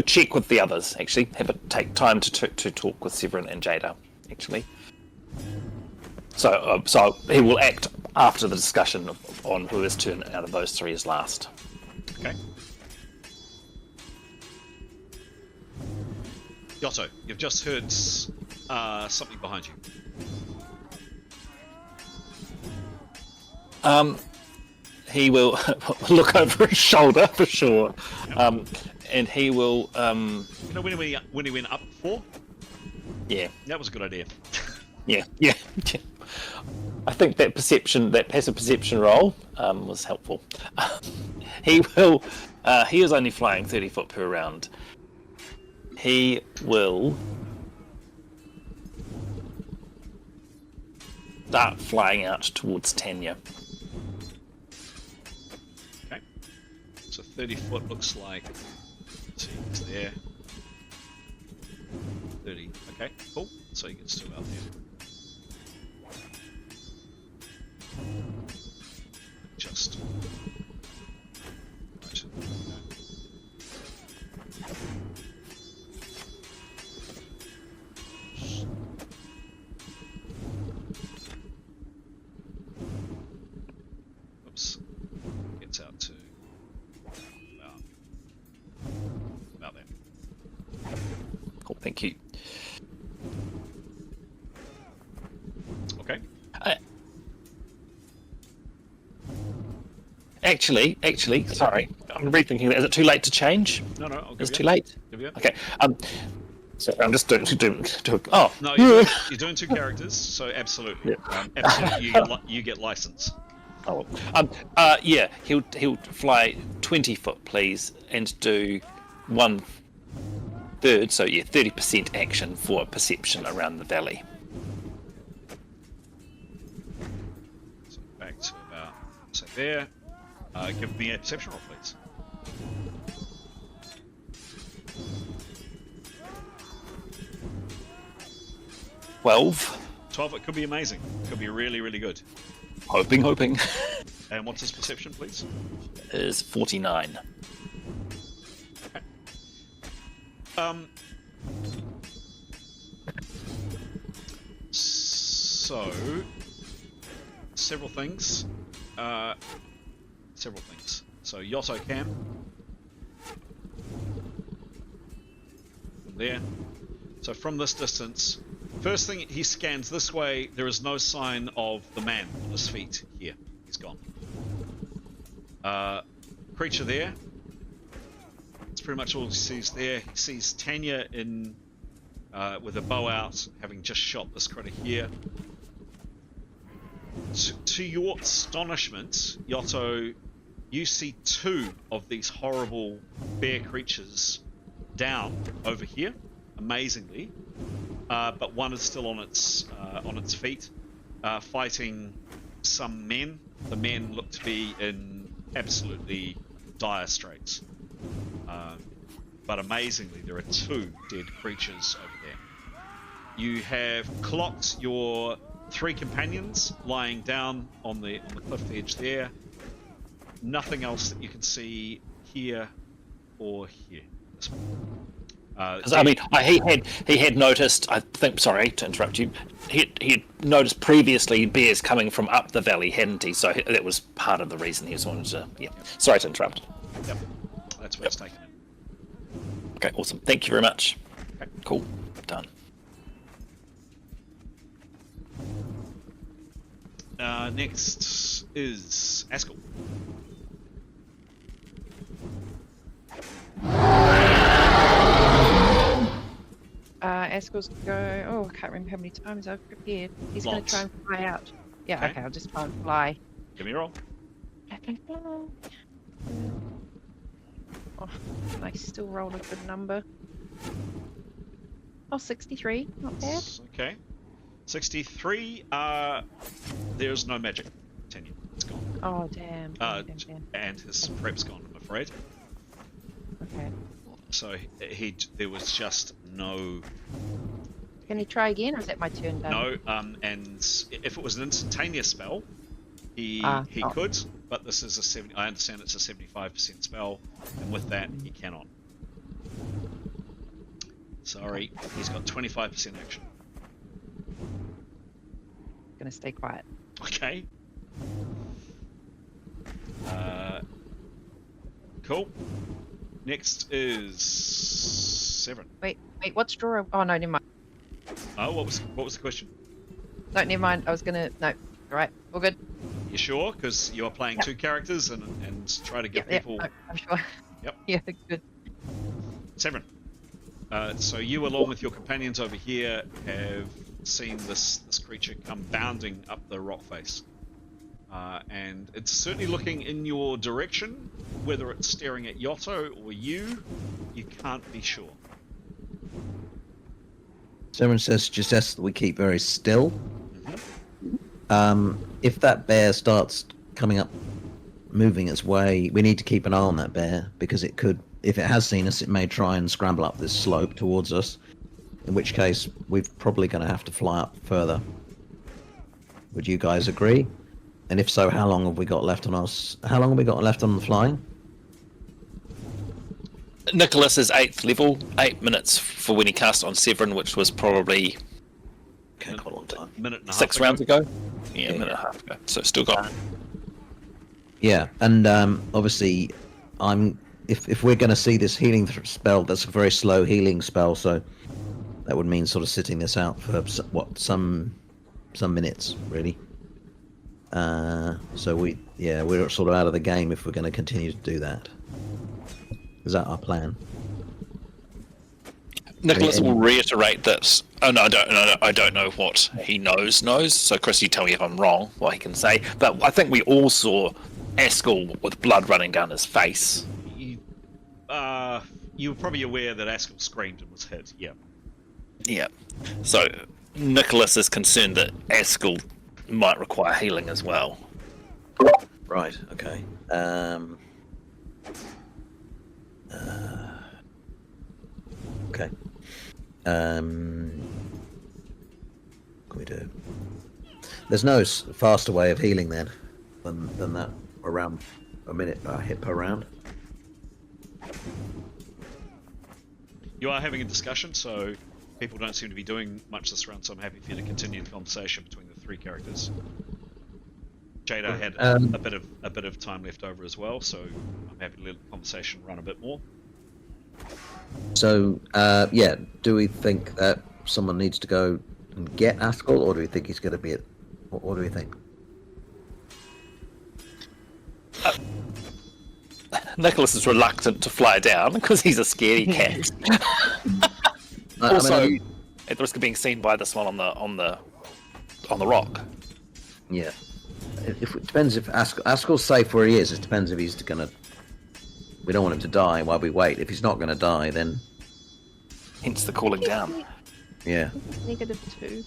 check with the others, actually. Take time to talk with Severin and Jada, actually. So he will act after the discussion on who his turn out of those three is last. Okay. Yotto, you've just heard something behind you. He will look over his shoulder for sure, and he will. You know when he went up before? Yeah, that was a good idea. Yeah. I think that passive perception roll was helpful. He will. He is only flying 30 foot per round. He will start flying out towards Tanya. Okay. So 30 foot looks like. Let's see, he's there. 30. Okay, cool. So he gets 2 out there. Just. Right. Oops. Gets out to about there. Cool, thank you. Okay. Actually, sorry, I'm rethinking that. Is it too late to change? No, I'll give It's you. too late. Give you. Okay. So I'm just doing. Oh No, you're doing 2 characters, so absolutely. Yeah. Absolutely, you get license. Oh. Yeah. He'll fly 20 foot, please, and do 1/3. So yeah, 30% action for perception around the valley. So back to about there. Give me a perception roll, please. 12. 12. It could be amazing. It could be really, really good. Hoping. And what's his perception, please? Is 49. Okay. So several things. So Yotto can. From there. So from this distance, first thing he scans this way, there is no sign of the man on his feet here. He's gone. Creature there. That's pretty much all he sees there. He sees Tanya in with a bow out, having just shot this critter here. To your astonishment, Yotto, you see 2 of these horrible bear creatures down over here, amazingly, but one is still on its feet, fighting some men. The men look to be in absolutely dire straits. but amazingly, there are 2 dead creatures over there. You have clocked your 3 companions lying down on the cliff edge there. Nothing else that you can see here or here. I mean, he had noticed. I think. Sorry to interrupt you. He had noticed previously bears coming from up the valley, hadn't he? So that was part of the reason he was wanting to. Yeah. Sorry to interrupt. Yep. That's where it's taken it. Okay. Awesome. Thank you very much. Okay. Cool. Done. Next is Askell. Askell's go. Oh, I can't remember how many times I've prepared. He's going to Lots. try and fly out. Yeah, Okay. okay, I'll just try and fly. Give me a roll. Oh, I still rolled a good number. Oh, 63, not bad. Okay. 63. There's no magic. Continue. It's gone. Oh, damn. Damn. And his prep's gone, I'm afraid. Okay. So there was just no. Can he try again, or is that my turn done? No, and if it was an instantaneous spell, he Oh. could, but this is a 70. I understand it's a 75% spell, and with that he cannot. Sorry, he's got 25% action. Gonna stay quiet. Okay. Cool. Next is Severin. Wait, what's draw? Oh no, never mind. Oh, what was the question? No, never mind. I was gonna. No, all right, all good. You sure? Because you are playing Yep. 2 characters and try to give Yeah, people. no, I'm sure. Yep. Yeah, good. Severin. So you, along with your companions over here, have seen this creature come bounding up the rock face. And it's certainly looking in your direction. Whether it's staring at Yotto or you can't be sure. Someone suggests that we keep very still. Mm-hmm. If that bear starts coming up, moving its way, we need to keep an eye on that bear, because it could, if it has seen us, it may try and scramble up this slope towards us, in which case we're probably going to have to fly up further. Would you guys agree? And if so, how long have we got left on us? How long have we got left on the flying? Nicholas is 8th level, 8 minutes for when he cast on Severin, which was probably Okay, quite a long time. Minute and a half 6 rounds ago. Yeah, a minute and a half ago. So still got. Yeah, and obviously, if we're going to see this healing spell, that's a very slow healing spell, so that would mean sort of sitting this out for some minutes, really. So we're sort of out of the game if we're going to continue to do that. Is that our plan? Nicholas will reiterate that. Oh no, I don't know what he knows. So Chris, you tell me if I'm wrong. What he can say, but I think we all saw Askell with blood running down his face. You were probably aware that Askell screamed and was hit. Yeah. Yeah. So Nicholas is concerned that Askell might require healing as well. Right. Okay. Okay. What can we do? There's no faster way of healing then than that, around a minute hit per round. You are having a discussion, so people don't seem to be doing much this round, so I'm happy for you to continue the conversation between the 3 characters. Jada had a bit of time left over as well, so I'm happy to let the conversation run a bit more. So, do we think that someone needs to go and get Askell, or do we think he's going to be at... What do we think? Nicholas is reluctant to fly down because he's a scaredy cat. Also, at the risk of being seen by this one on the rock. Yeah. It depends if Askell's safe where he is. It depends if he's going to... We don't want him to die while we wait. If he's not going to die, then... Hence the calling down. Yeah. -2.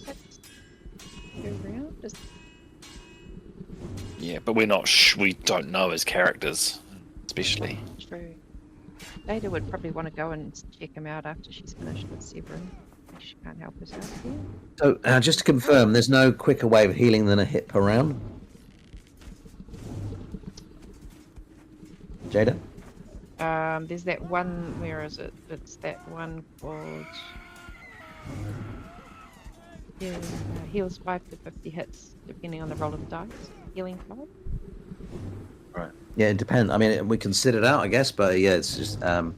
Go around. Just... Yeah, but we're not. We don't know his characters, especially. True. Data would probably want to go and check him out after she's finished with Severin. She can't help herself here. So, just to confirm, there's no quicker way of healing than a hit per round? Jada? There's that one, where is it? It's that one called... Yeah, heals 5 to 50 hits, depending on the roll of the dice. Healing 5. Right. Yeah, it depends. I mean, we can sit it out, I guess, but yeah, it's just... I mean,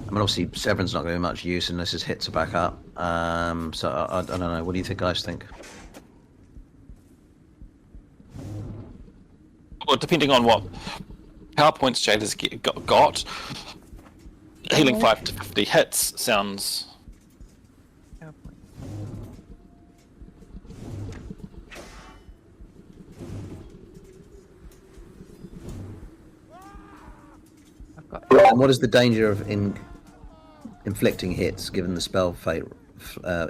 obviously, Severin's not going to be much use unless his hits are back up. So, I don't know. What do you guys think? Well, depending on what PowerPoints Jada's got, healing 5 to 50 hits sounds... And what is the danger of inflicting hits given the spell fate?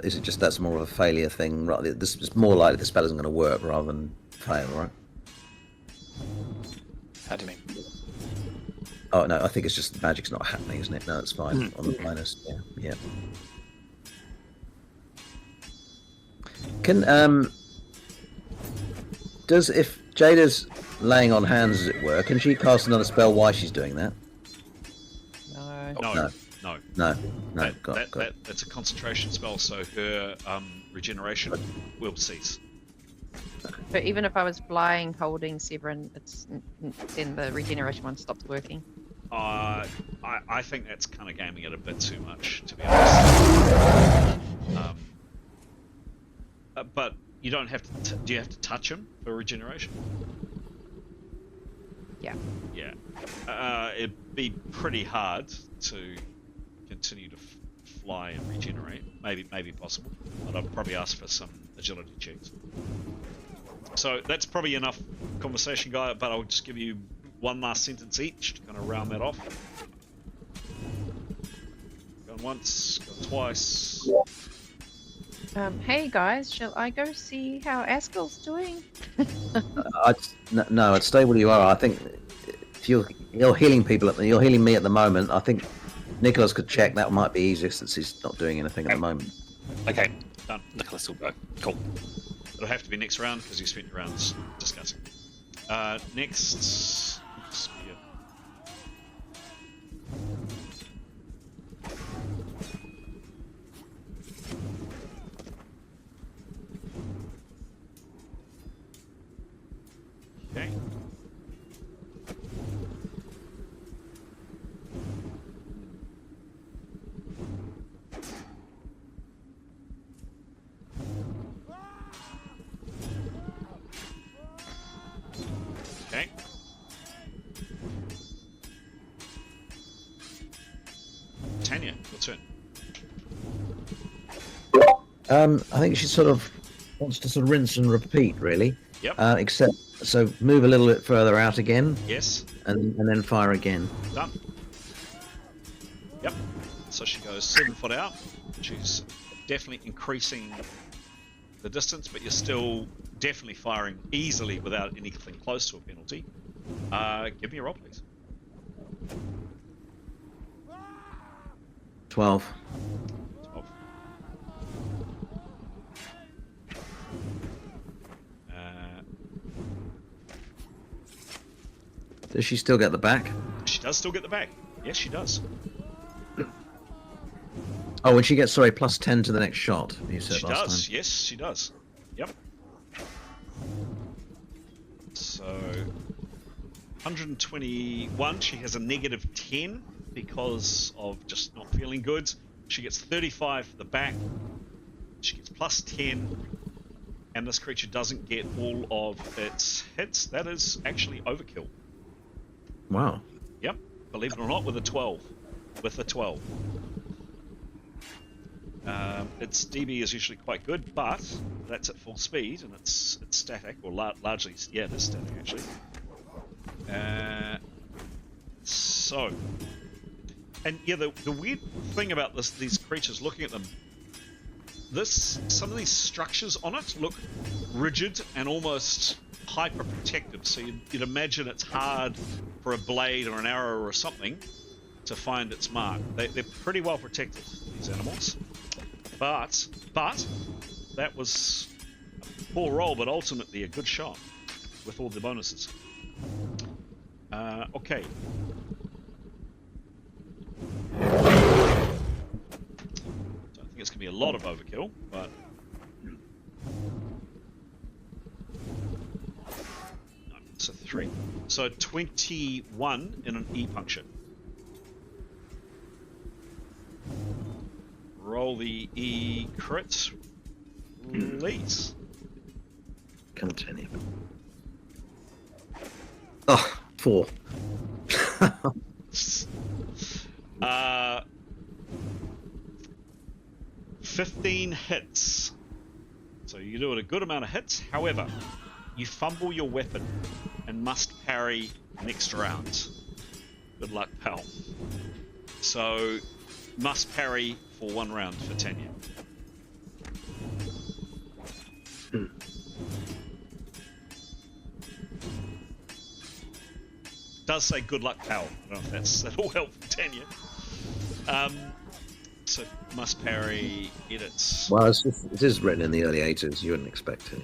Is it just that's more of a failure thing? Right, this is more likely the spell isn't going to work rather than fail, right? How do you mean? Oh no, I think it's just the magic's not happening, isn't it? No, it's fine on the minus. Yeah. Can does if Jada's laying on hands, as it were, can she cast another spell while she's doing that? No. No. That's a concentration spell, so her regeneration will cease. But even if I was flying, holding Severin, then the regeneration one stops working. I think that's kind of gaming it a bit too much, to be honest. But you don't have to. Do you have to touch him for regeneration? Yeah. Yeah. It'd be pretty hard to continue to fly and regenerate. Maybe possible, but I'd probably ask for some agility checks. So that's probably enough conversation, guy. But I'll just give you one last sentence each to kind of round that off. Going once, going twice. Hey guys, shall I go see how Askel's doing? No, I'd stay where you are. I think if you're healing people, you're healing me at the moment. I think Nicholas could check. That might be easier since he's not doing anything at the moment. Okay, Done. Nicholas will go. Cool. It'll have to be next round because you spent your rounds discussing. Next. Spear. Okay. Okay. Tanya, your turn. I think she sort of wants to sort of rinse and repeat, really. Yep. Except, so move a little bit further out again. Yes. And then fire again. Done. Yep. So she goes 7 foot out. She's definitely increasing the distance, but you're still definitely firing easily without anything close to a penalty. Give me a roll, please. 12. 12. Does she still get the back? She does still get the back. Yes, she does. Oh, and she gets, sorry, plus 10 to the next shot, you said She last does. time. Yes, she does. Yep. So 121. She has a negative 10 because of just not feeling good. She gets 35 for the back. She gets plus 10. And this creature doesn't get all of its hits. That is actually overkill. Wow. Yep. Believe it or not, with a 12. With a 12. Its DB is usually quite good, but that's at full speed and it's static, or largely, yeah, it is static actually. So, and yeah, the weird thing about these creatures, looking at them, some of these structures on it look rigid and almost hyper protective. So you'd imagine it's hard for a blade or an arrow or something to find its mark. They're pretty well protected, these animals. But that was a poor roll, but ultimately a good shot with all the bonuses. Okay. Don't think it's gonna be a lot of overkill, but no, it's a 3. So 21 in an E puncture. Roll the E crit. Release. Continue. Oh, 4. 15 hits. So you're doing a good amount of hits. However, you fumble your weapon and must parry next round. Good luck, pal. So, must parry for 1 round for Tanya. Does say good luck, pal. I don't know if that'll help Tanya. So must parry edits. Well, it is written in the early 80s. You wouldn't expect it.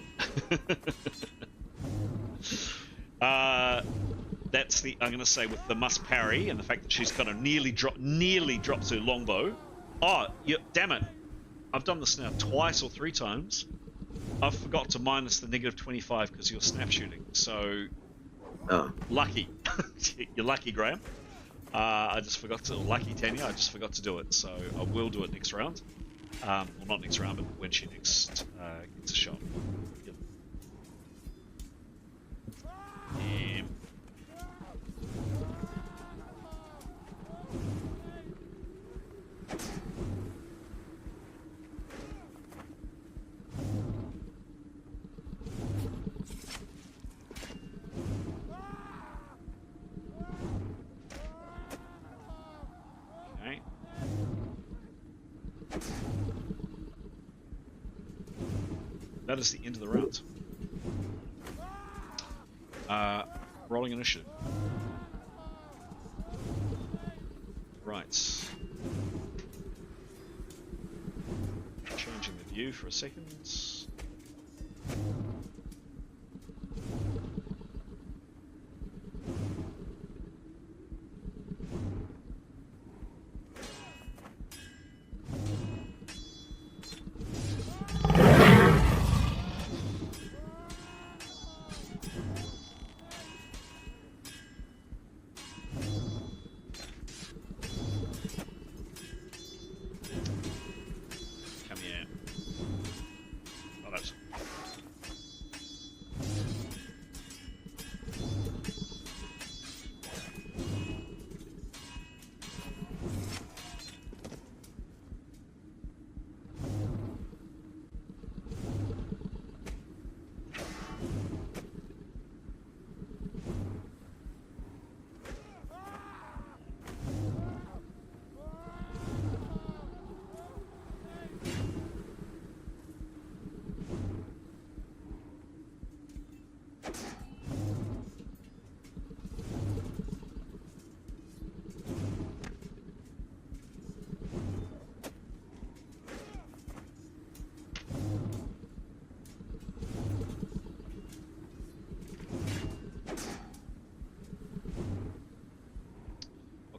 That's the, I'm going to say, with the must parry and the fact that she's kind of nearly drops her longbow. Oh, damn it. I've done this now twice or 3 times. I've forgot to minus the negative 25 because you're snap shooting. So, lucky. You're lucky, Graham. I just forgot to, lucky Tanya, I just forgot to do it. So I will do it next round. Well, not next round, but when she next gets a shot. Yep. Okay. That is the end of the round. Rolling initiative. Right. Changing the view for a second. Come here. Oh, that's...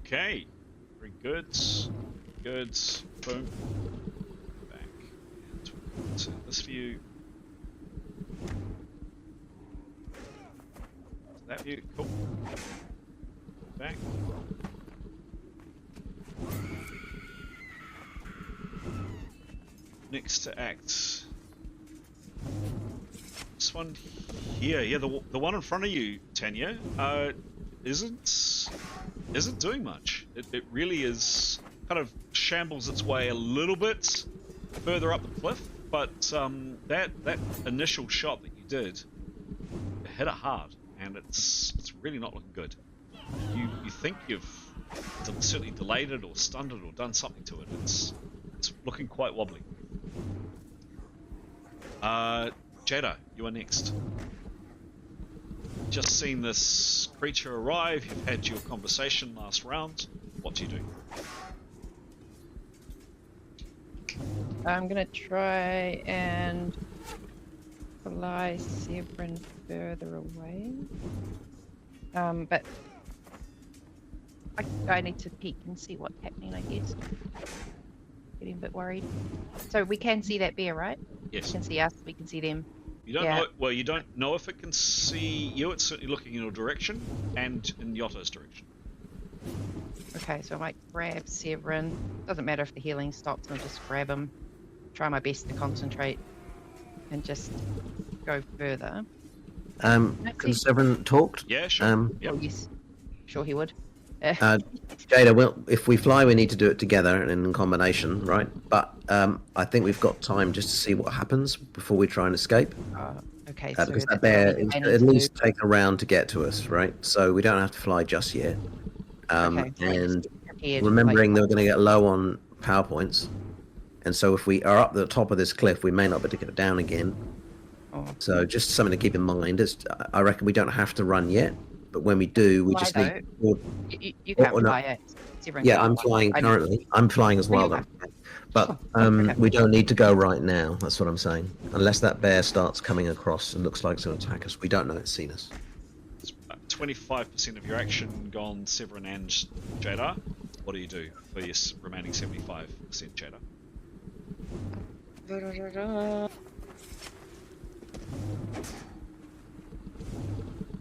Okay, very good. Good. Boom. Back. And to this view. To that view. Cool. Back. Next to act. This one here. Yeah, the one in front of you, Tanya, isn't doing much. It really is kind of shambles its way a little bit further up the cliff, but that initial shot that you did, it hit it hard, and it's really not looking good. You think you've certainly delayed it or stunned it or done something to it. It's looking quite wobbly. Jada, you are next. Just seen this creature arrive, you've had your conversation last round. What do you do? I'm gonna try and fly Severin further away. But I need to peek and see what's happening, I guess. Getting a bit worried. So we can see that bear, right? Yes. We can see us, we can see them. You don't Yeah. know. Well, you don't know if it can see you. It's certainly looking in your direction and in Yotto's direction. Okay, so I might grab Severin. Doesn't matter if the healing stops, I'll just grab him. Try my best to concentrate and just go further. Can Severin talked? Yeah, sure. Yep. Oh, yes. Sure he would. Jada, well, if we fly, we need to do it together and in combination, right? But I think we've got time just to see what happens before we try and escape. Okay, so Because that's that bear what is I need at to least do. take a round to get to us, right? So we don't have to fly just yet. Okay, so And just prepared, remembering like- that we're going to get low on power points, and so if we are up the top of this cliff, we may not be able to get down again. Oh. So just something to keep in mind. I reckon we don't have to run yet, but when we do, we Fly, just though. need. You can't Oh, no. fly it. Severin Yeah, can't I'm fly. flying I know. currently. I'm flying as Oh, you well, are? though. But okay. we don't need to go right now. That's what I'm saying. Unless that bear starts coming across and looks like it's going to attack us, we don't know it's seen us. It's 25% of your action gone, Severin and Jada. What do you do for your remaining 75%, Jada?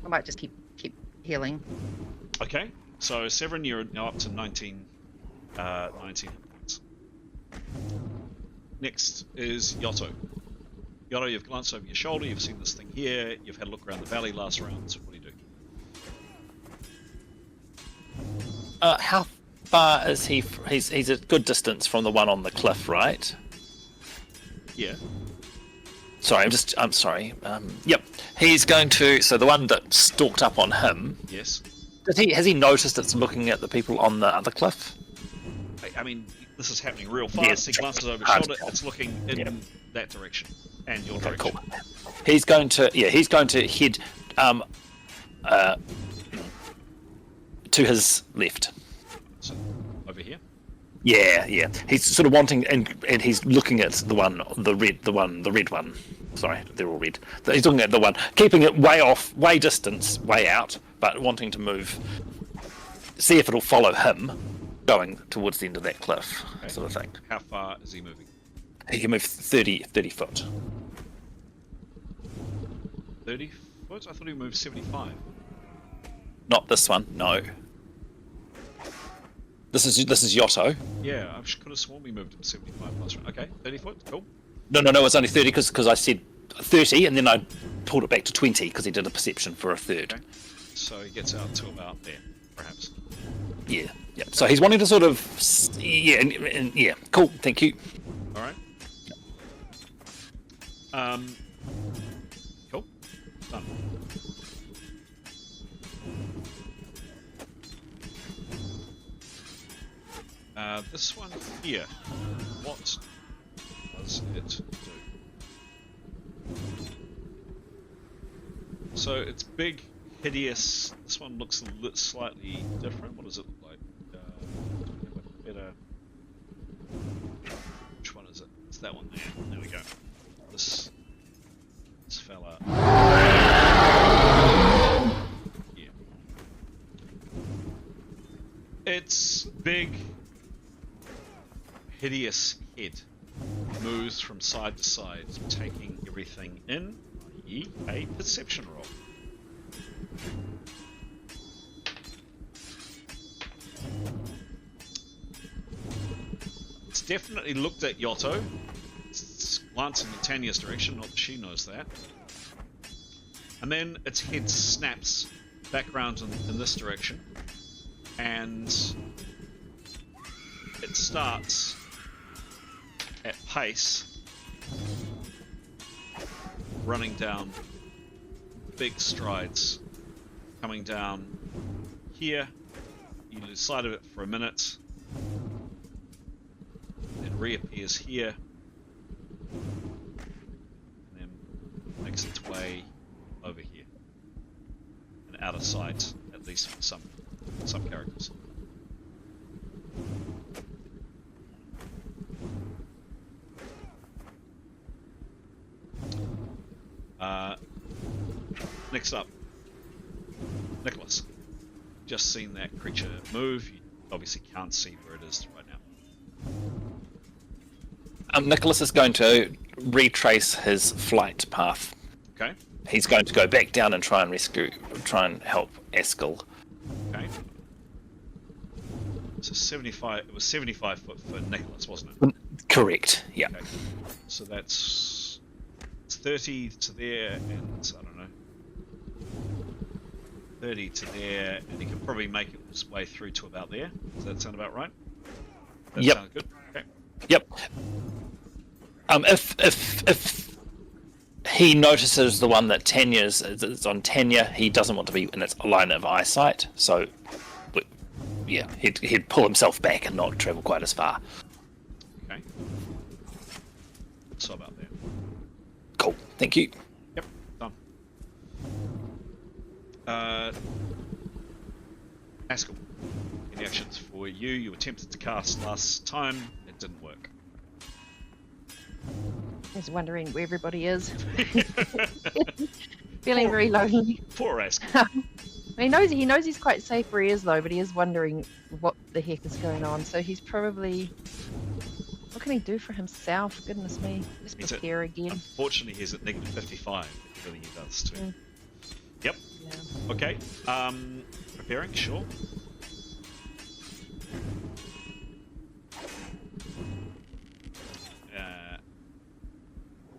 I might just keep healing. Okay, so Severin, you're now up to 19 points. Next is Yotto. Yotto, you've glanced over your shoulder, you've seen this thing here, you've had a look around the valley last round. What do you do? How far is he? He's a good distance from the one on the cliff, right? Yeah. Sorry, I'm sorry. Yep, he's going to. So the one that stalked up on him. Yes. Has he noticed it's looking at the people on the other cliff? I mean, this is happening real fast. Yes. He glances over his Hard shoulder. to tell. It's looking in that direction and your Okay, direction. cool. He's going to head to his left. So, over here. Yeah. He's sort of wanting, and he's looking at the red one. Sorry, they're all red. He's looking at the one, keeping it way off, way distance, way out, but wanting to move, see if it'll follow him, going towards the end of that cliff, sort of thing. How far is he moving? He can move 30 foot. 30 foot? I thought he moved 75. Not this one, no. This is Yotto. Yeah, I could have sworn we moved him 75 last round. Okay, 30 foot, cool. No, it's only 30 because I said 30 and then I pulled it back to 20 because he did a perception for a third. Okay. So he gets out to about there, perhaps. Yeah. So he's wanting to sort of, yeah, cool, thank you. All right. Cool. Done. This one here. What does it do? So it's big, hideous. This one looks slightly different. What does it look like? Better. Which one is it? It's that one there. There we go. This fella. Yeah. Its big, hideous head moves from side to side, taking everything in, i.e. a perception roll. It's definitely looked at Yotto. It's glancing in Tanya's direction, not that she knows that. And then its head snaps back round in this direction. And it starts at pace, running down big strides, coming down here. You lose sight of it for a minute, then reappears here, and then makes its way over here and out of sight, at least for some characters. Next up, Nicholas. Just seen that creature move. You obviously can't see where it is right now. Nicholas is going to retrace his flight path. Okay. He's going to go back down and try and help Eskel. Okay. So 75. It was 75 foot for Nicholas, wasn't it? Correct. Yeah. Okay. So it's 30 to there, and I don't know. 30 to there, and he can probably make his way through to about there. Does that sound about right? That Yep. sounds good. Okay. Yep. If he notices the one that Tanya's is on Tanya, he doesn't want to be in its line of eyesight. So, yeah, he'd pull himself back and not travel quite as far. Okay. So about there. Cool. Thank you. Yep. Done. Haskell. Any actions for you? You attempted to cast last time. It didn't work. He's wondering where everybody is. Feeling very lonely. Poor Haskell. He knows he's quite safe where he is though, but he is wondering what the heck is going on. So he's probably, what can he do for himself? Goodness me, just He's prepare again. Unfortunately, he's at negative 55. Everything he does too. Mm. Yep. Yeah. Okay. Preparing. Sure.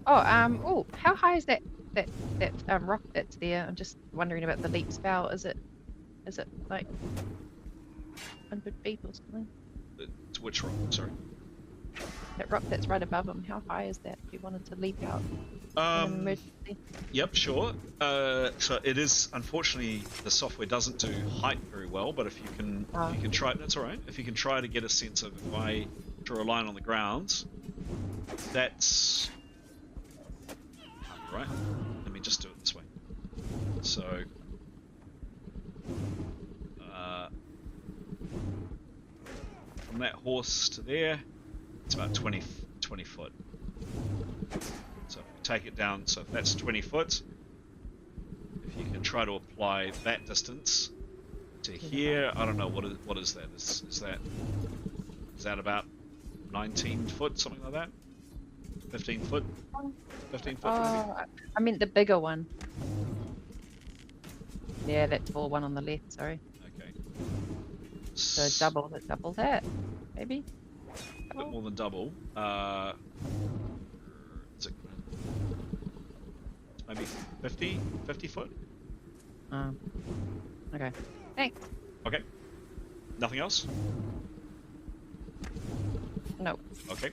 Oh, how high is that rock that's there? I'm just wondering about the leap spell. Is it like 100 feet or something? Which rock? Sorry. That rock that's right above him. How high is that? If you wanted to leap out in an emergency. Yep, sure. So it is, unfortunately, the software doesn't do height very well, but if you can try, that's all right. If you can try to get a sense of if I draw a line on the ground, that's right. Let me just do it this way. So, from that horse to there, it's about 20 foot. So if we take it down, so if that's 20 foot, if you can try to apply that distance to here, I don't know, what is that? Is that about 19 foot, something like that? 15 foot? 15 foot? Oh, I meant the bigger one. Yeah, that tall one on the left. Sorry. Okay. So double that, maybe. A bit more than double. Is it maybe 50 foot? Okay. Thanks. Okay. Nothing else? No. Okay.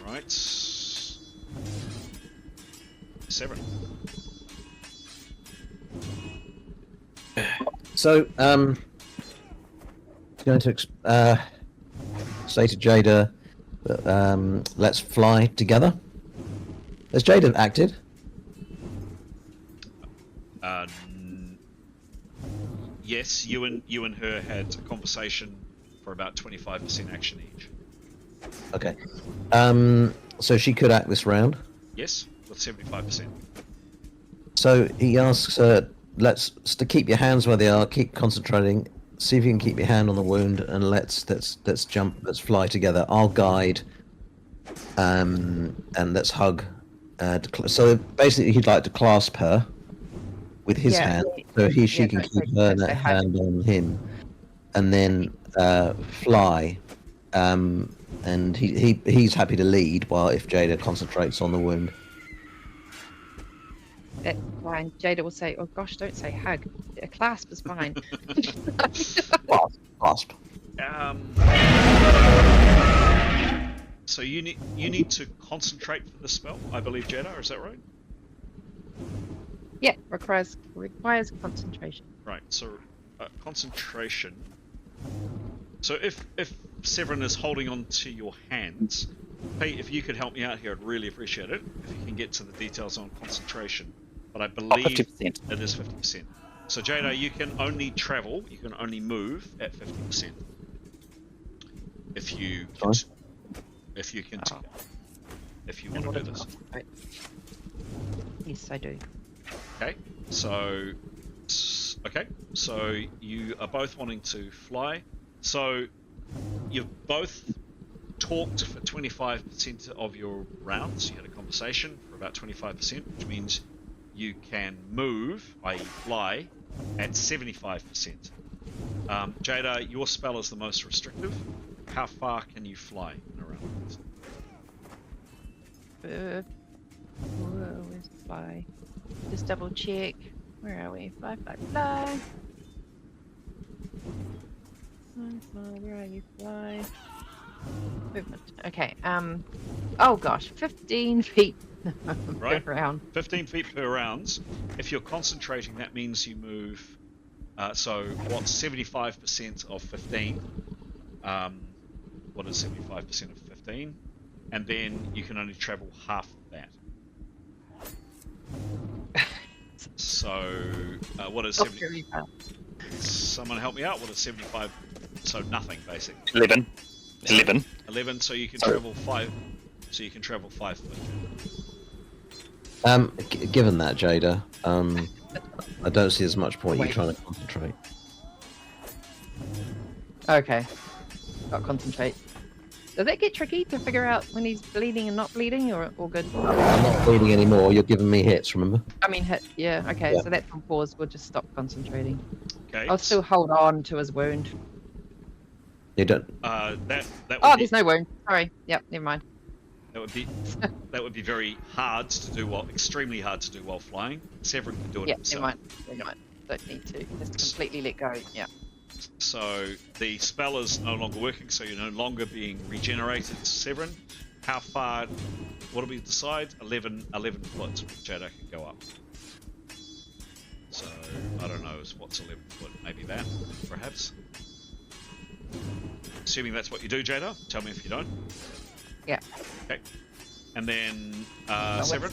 Right. 7. So, going to say to Jada that let's fly together. Has Jada acted? Yes, you and her had a conversation for about 25% action each. Okay. So she could act this round. Yes, with 75%. So he asks her, let's to keep your hands where they are, keep concentrating, see if you can keep your hand on the wound, and let's jump, let's fly together. I'll guide, and let's hug. So basically, he'd like to clasp her with his hand, so she can keep her hand on him, and then fly. And he's happy to lead while if Jada concentrates on the wound. That's fine. Jada will say, "Oh gosh, don't say hug. A clasp is fine." Clasp. So you need to concentrate for the spell, I believe, Jada. Is that right? Yeah, requires concentration. Right. So concentration. So if Severin is holding on to your hands, Pete, if you could help me out here, I'd really appreciate it. If you can get to the details on concentration, but I believe 50%. it is 50%. So Jada, you can only travel, you can only move at 50%. If you Sorry? if you can, Oh. if you want to do this. Yes, I do. Okay, so you are both wanting to fly. So you've both talked for 25% of your rounds. You had a conversation for about 25%, which means you can move, i.e. fly, at 75%. Jada, your spell is the most restrictive. How far can you fly in a round? Where's fly? Just double check. Where are we? Fly, fly, fly. Fly, fly, where are you? Fly. Movement. Okay. Oh gosh, 15 feet Right. per round. 15 feet per round. If you're concentrating, that means you move. So what's 75% of 15? What is 75% of 15? And then you can only travel half of that. So what is 70? Someone help me out. What is 75? So nothing, basically. 11. 11. 11. So you can Sorry. travel 5. So you can travel 5 foot. Given that, Jada, I don't see as much point you Wait. trying to concentrate. Okay. Got to concentrate. Does that get tricky to figure out when he's bleeding and not bleeding, or all good? I'm not bleeding anymore. You're giving me hits, remember? I mean, hit. Yeah. Okay. Yeah. So that's on pause. We'll just stop concentrating. Okay. I'll still hold on to his wound. You don't. That would Oh, be, there's no wound. Sorry. Yep. Never mind. that would be very hard to do extremely hard to do while flying. Severin can do it Yeah. himself. Never mind. Never mind. Don't need to. Just completely let go. Yeah. So the spell is no longer working, so you're no longer being regenerated, Severin. How far? What do we decide? 11 foot. Jada can go up. So I don't know what's 11 foot. Maybe that, perhaps. Assuming that's what you do, Jada. Tell me if you don't. Yeah. Okay. And then So Severin.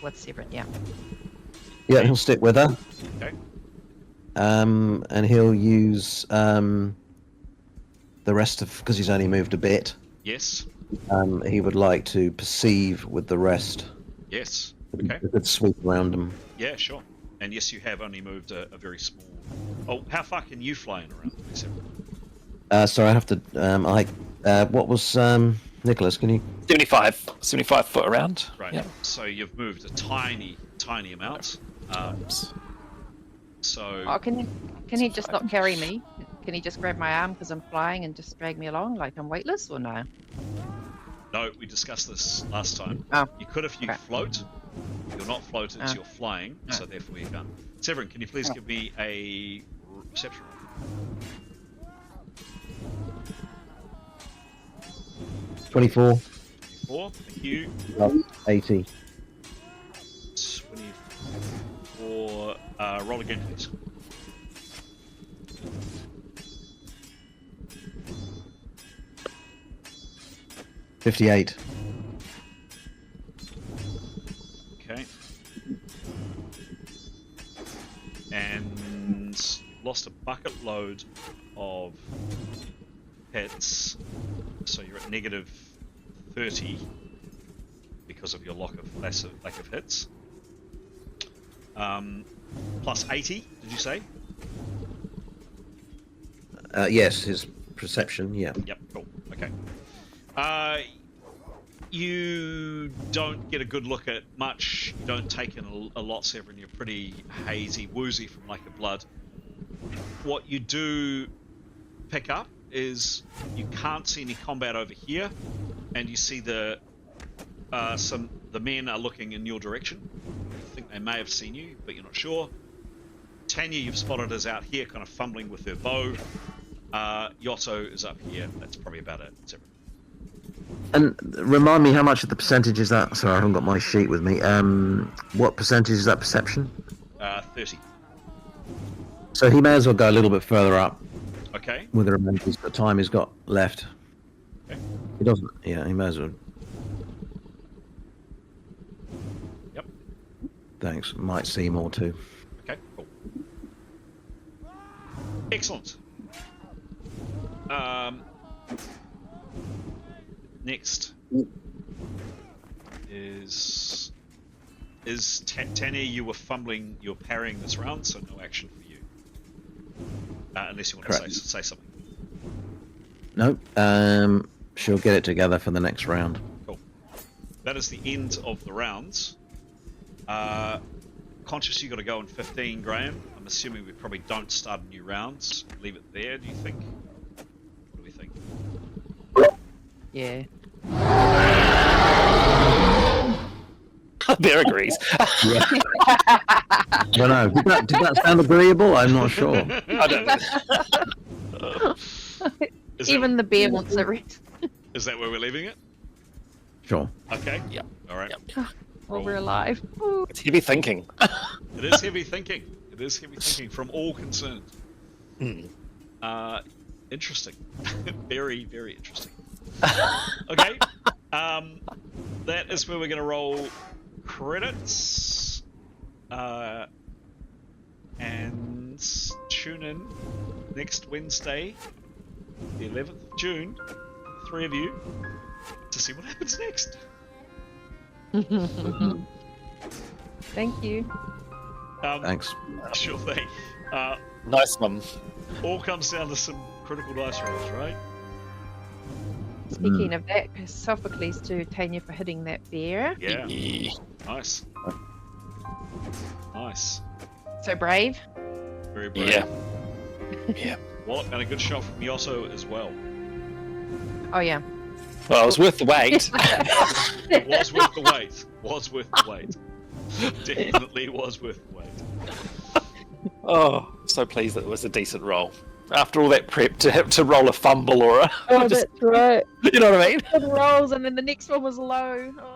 What's Severin? Yeah. Yeah, he'll stick with her. Okay. And he'll use the rest of, because he's only moved a bit. Yes. He would like to perceive with the rest. Yes. Okay. A good sweep around him. Yeah, sure. And yes, you have only moved a very small. Oh, how far can you fly in around, Severin? Sorry, I have to. What was Nicholas? Can you? 75 foot around. Right. Yeah. So you've moved a tiny amount. So Oh, can he just not carry me? Can he just grab my arm because I'm flying and just drag me along like I'm weightless, or no? no, we discussed this last time. Oh. You could if you Okay. float. You're not floated, Oh. so you're flying. Oh. So therefore you can't. Severin, can you please give me a reception roll? 24. 24. Thank you. 80. 24. Roll again, please. $58. Okay. And lost a bucket load of hits, so you're at negative 30 because of your lack of hits. Plus 80, did you say? Yes, his perception. Yeah. Yep, cool. Okay. You don't get a good look at much. You don't take in a lot, Severin. You're pretty hazy, woozy from lack of blood. What you do pick up is you can't see any combat over here, and you see the men are looking in your direction. You think they may have seen you, but you're not sure. Tanya, you've spotted, is out here, kind of fumbling with her bow. Yotto is up here. That's probably about it. Severin. And remind me how much of the percentage is that? Sorry, I haven't got my sheet with me. What percentage is that perception? 30. So he may as well go a little bit further up Okay. with the remaining the time he's got left. Okay. He doesn't. Yeah, he may as well. Yep. Thanks. Might see more too. Okay, cool. Excellent. Next is Tanya. You were fumbling. You're parrying this round, so no action for you, unless you want to say something. Nope. She'll get it together for the next round. Cool. That is the end of the rounds. Conscious you got to go in 15, Graham. I'm assuming we probably don't start a new round. Leave it there, do you think? What do we think? Yeah. Bear agrees. I don't know. Did that sound agreeable? I'm not sure. I don't know. Even the bear wants a rest. Is that where we're leaving it? Sure. Okay. Yeah. All right. Yep. While we're alive. Ooh. It's heavy thinking. It is heavy thinking. It is heavy thinking from all concerned. Interesting. Very, very interesting. Okay. That is where we're going to roll credits. And tune in next Wednesday, the 11th of June, the three of you, to see what happens next. Thank you. Thanks. Sure thing. Nice one. All comes down to some critical dice rolls, right? Speaking of that, Sophocles to Tanya for hitting that bear. Yeah. Nice. Nice. So brave. Very brave. Yeah. Yeah. Well, and a good shot from Yosso as well. Oh yeah. Well, it was worth the wait. It was worth the wait. Was worth the wait. Definitely was worth the wait. Oh, so pleased that it was a decent roll. After all that prep to have to roll a fumble or a... Oh, that's right. You know what I mean? Good rolls, and then the next one was low. Oh.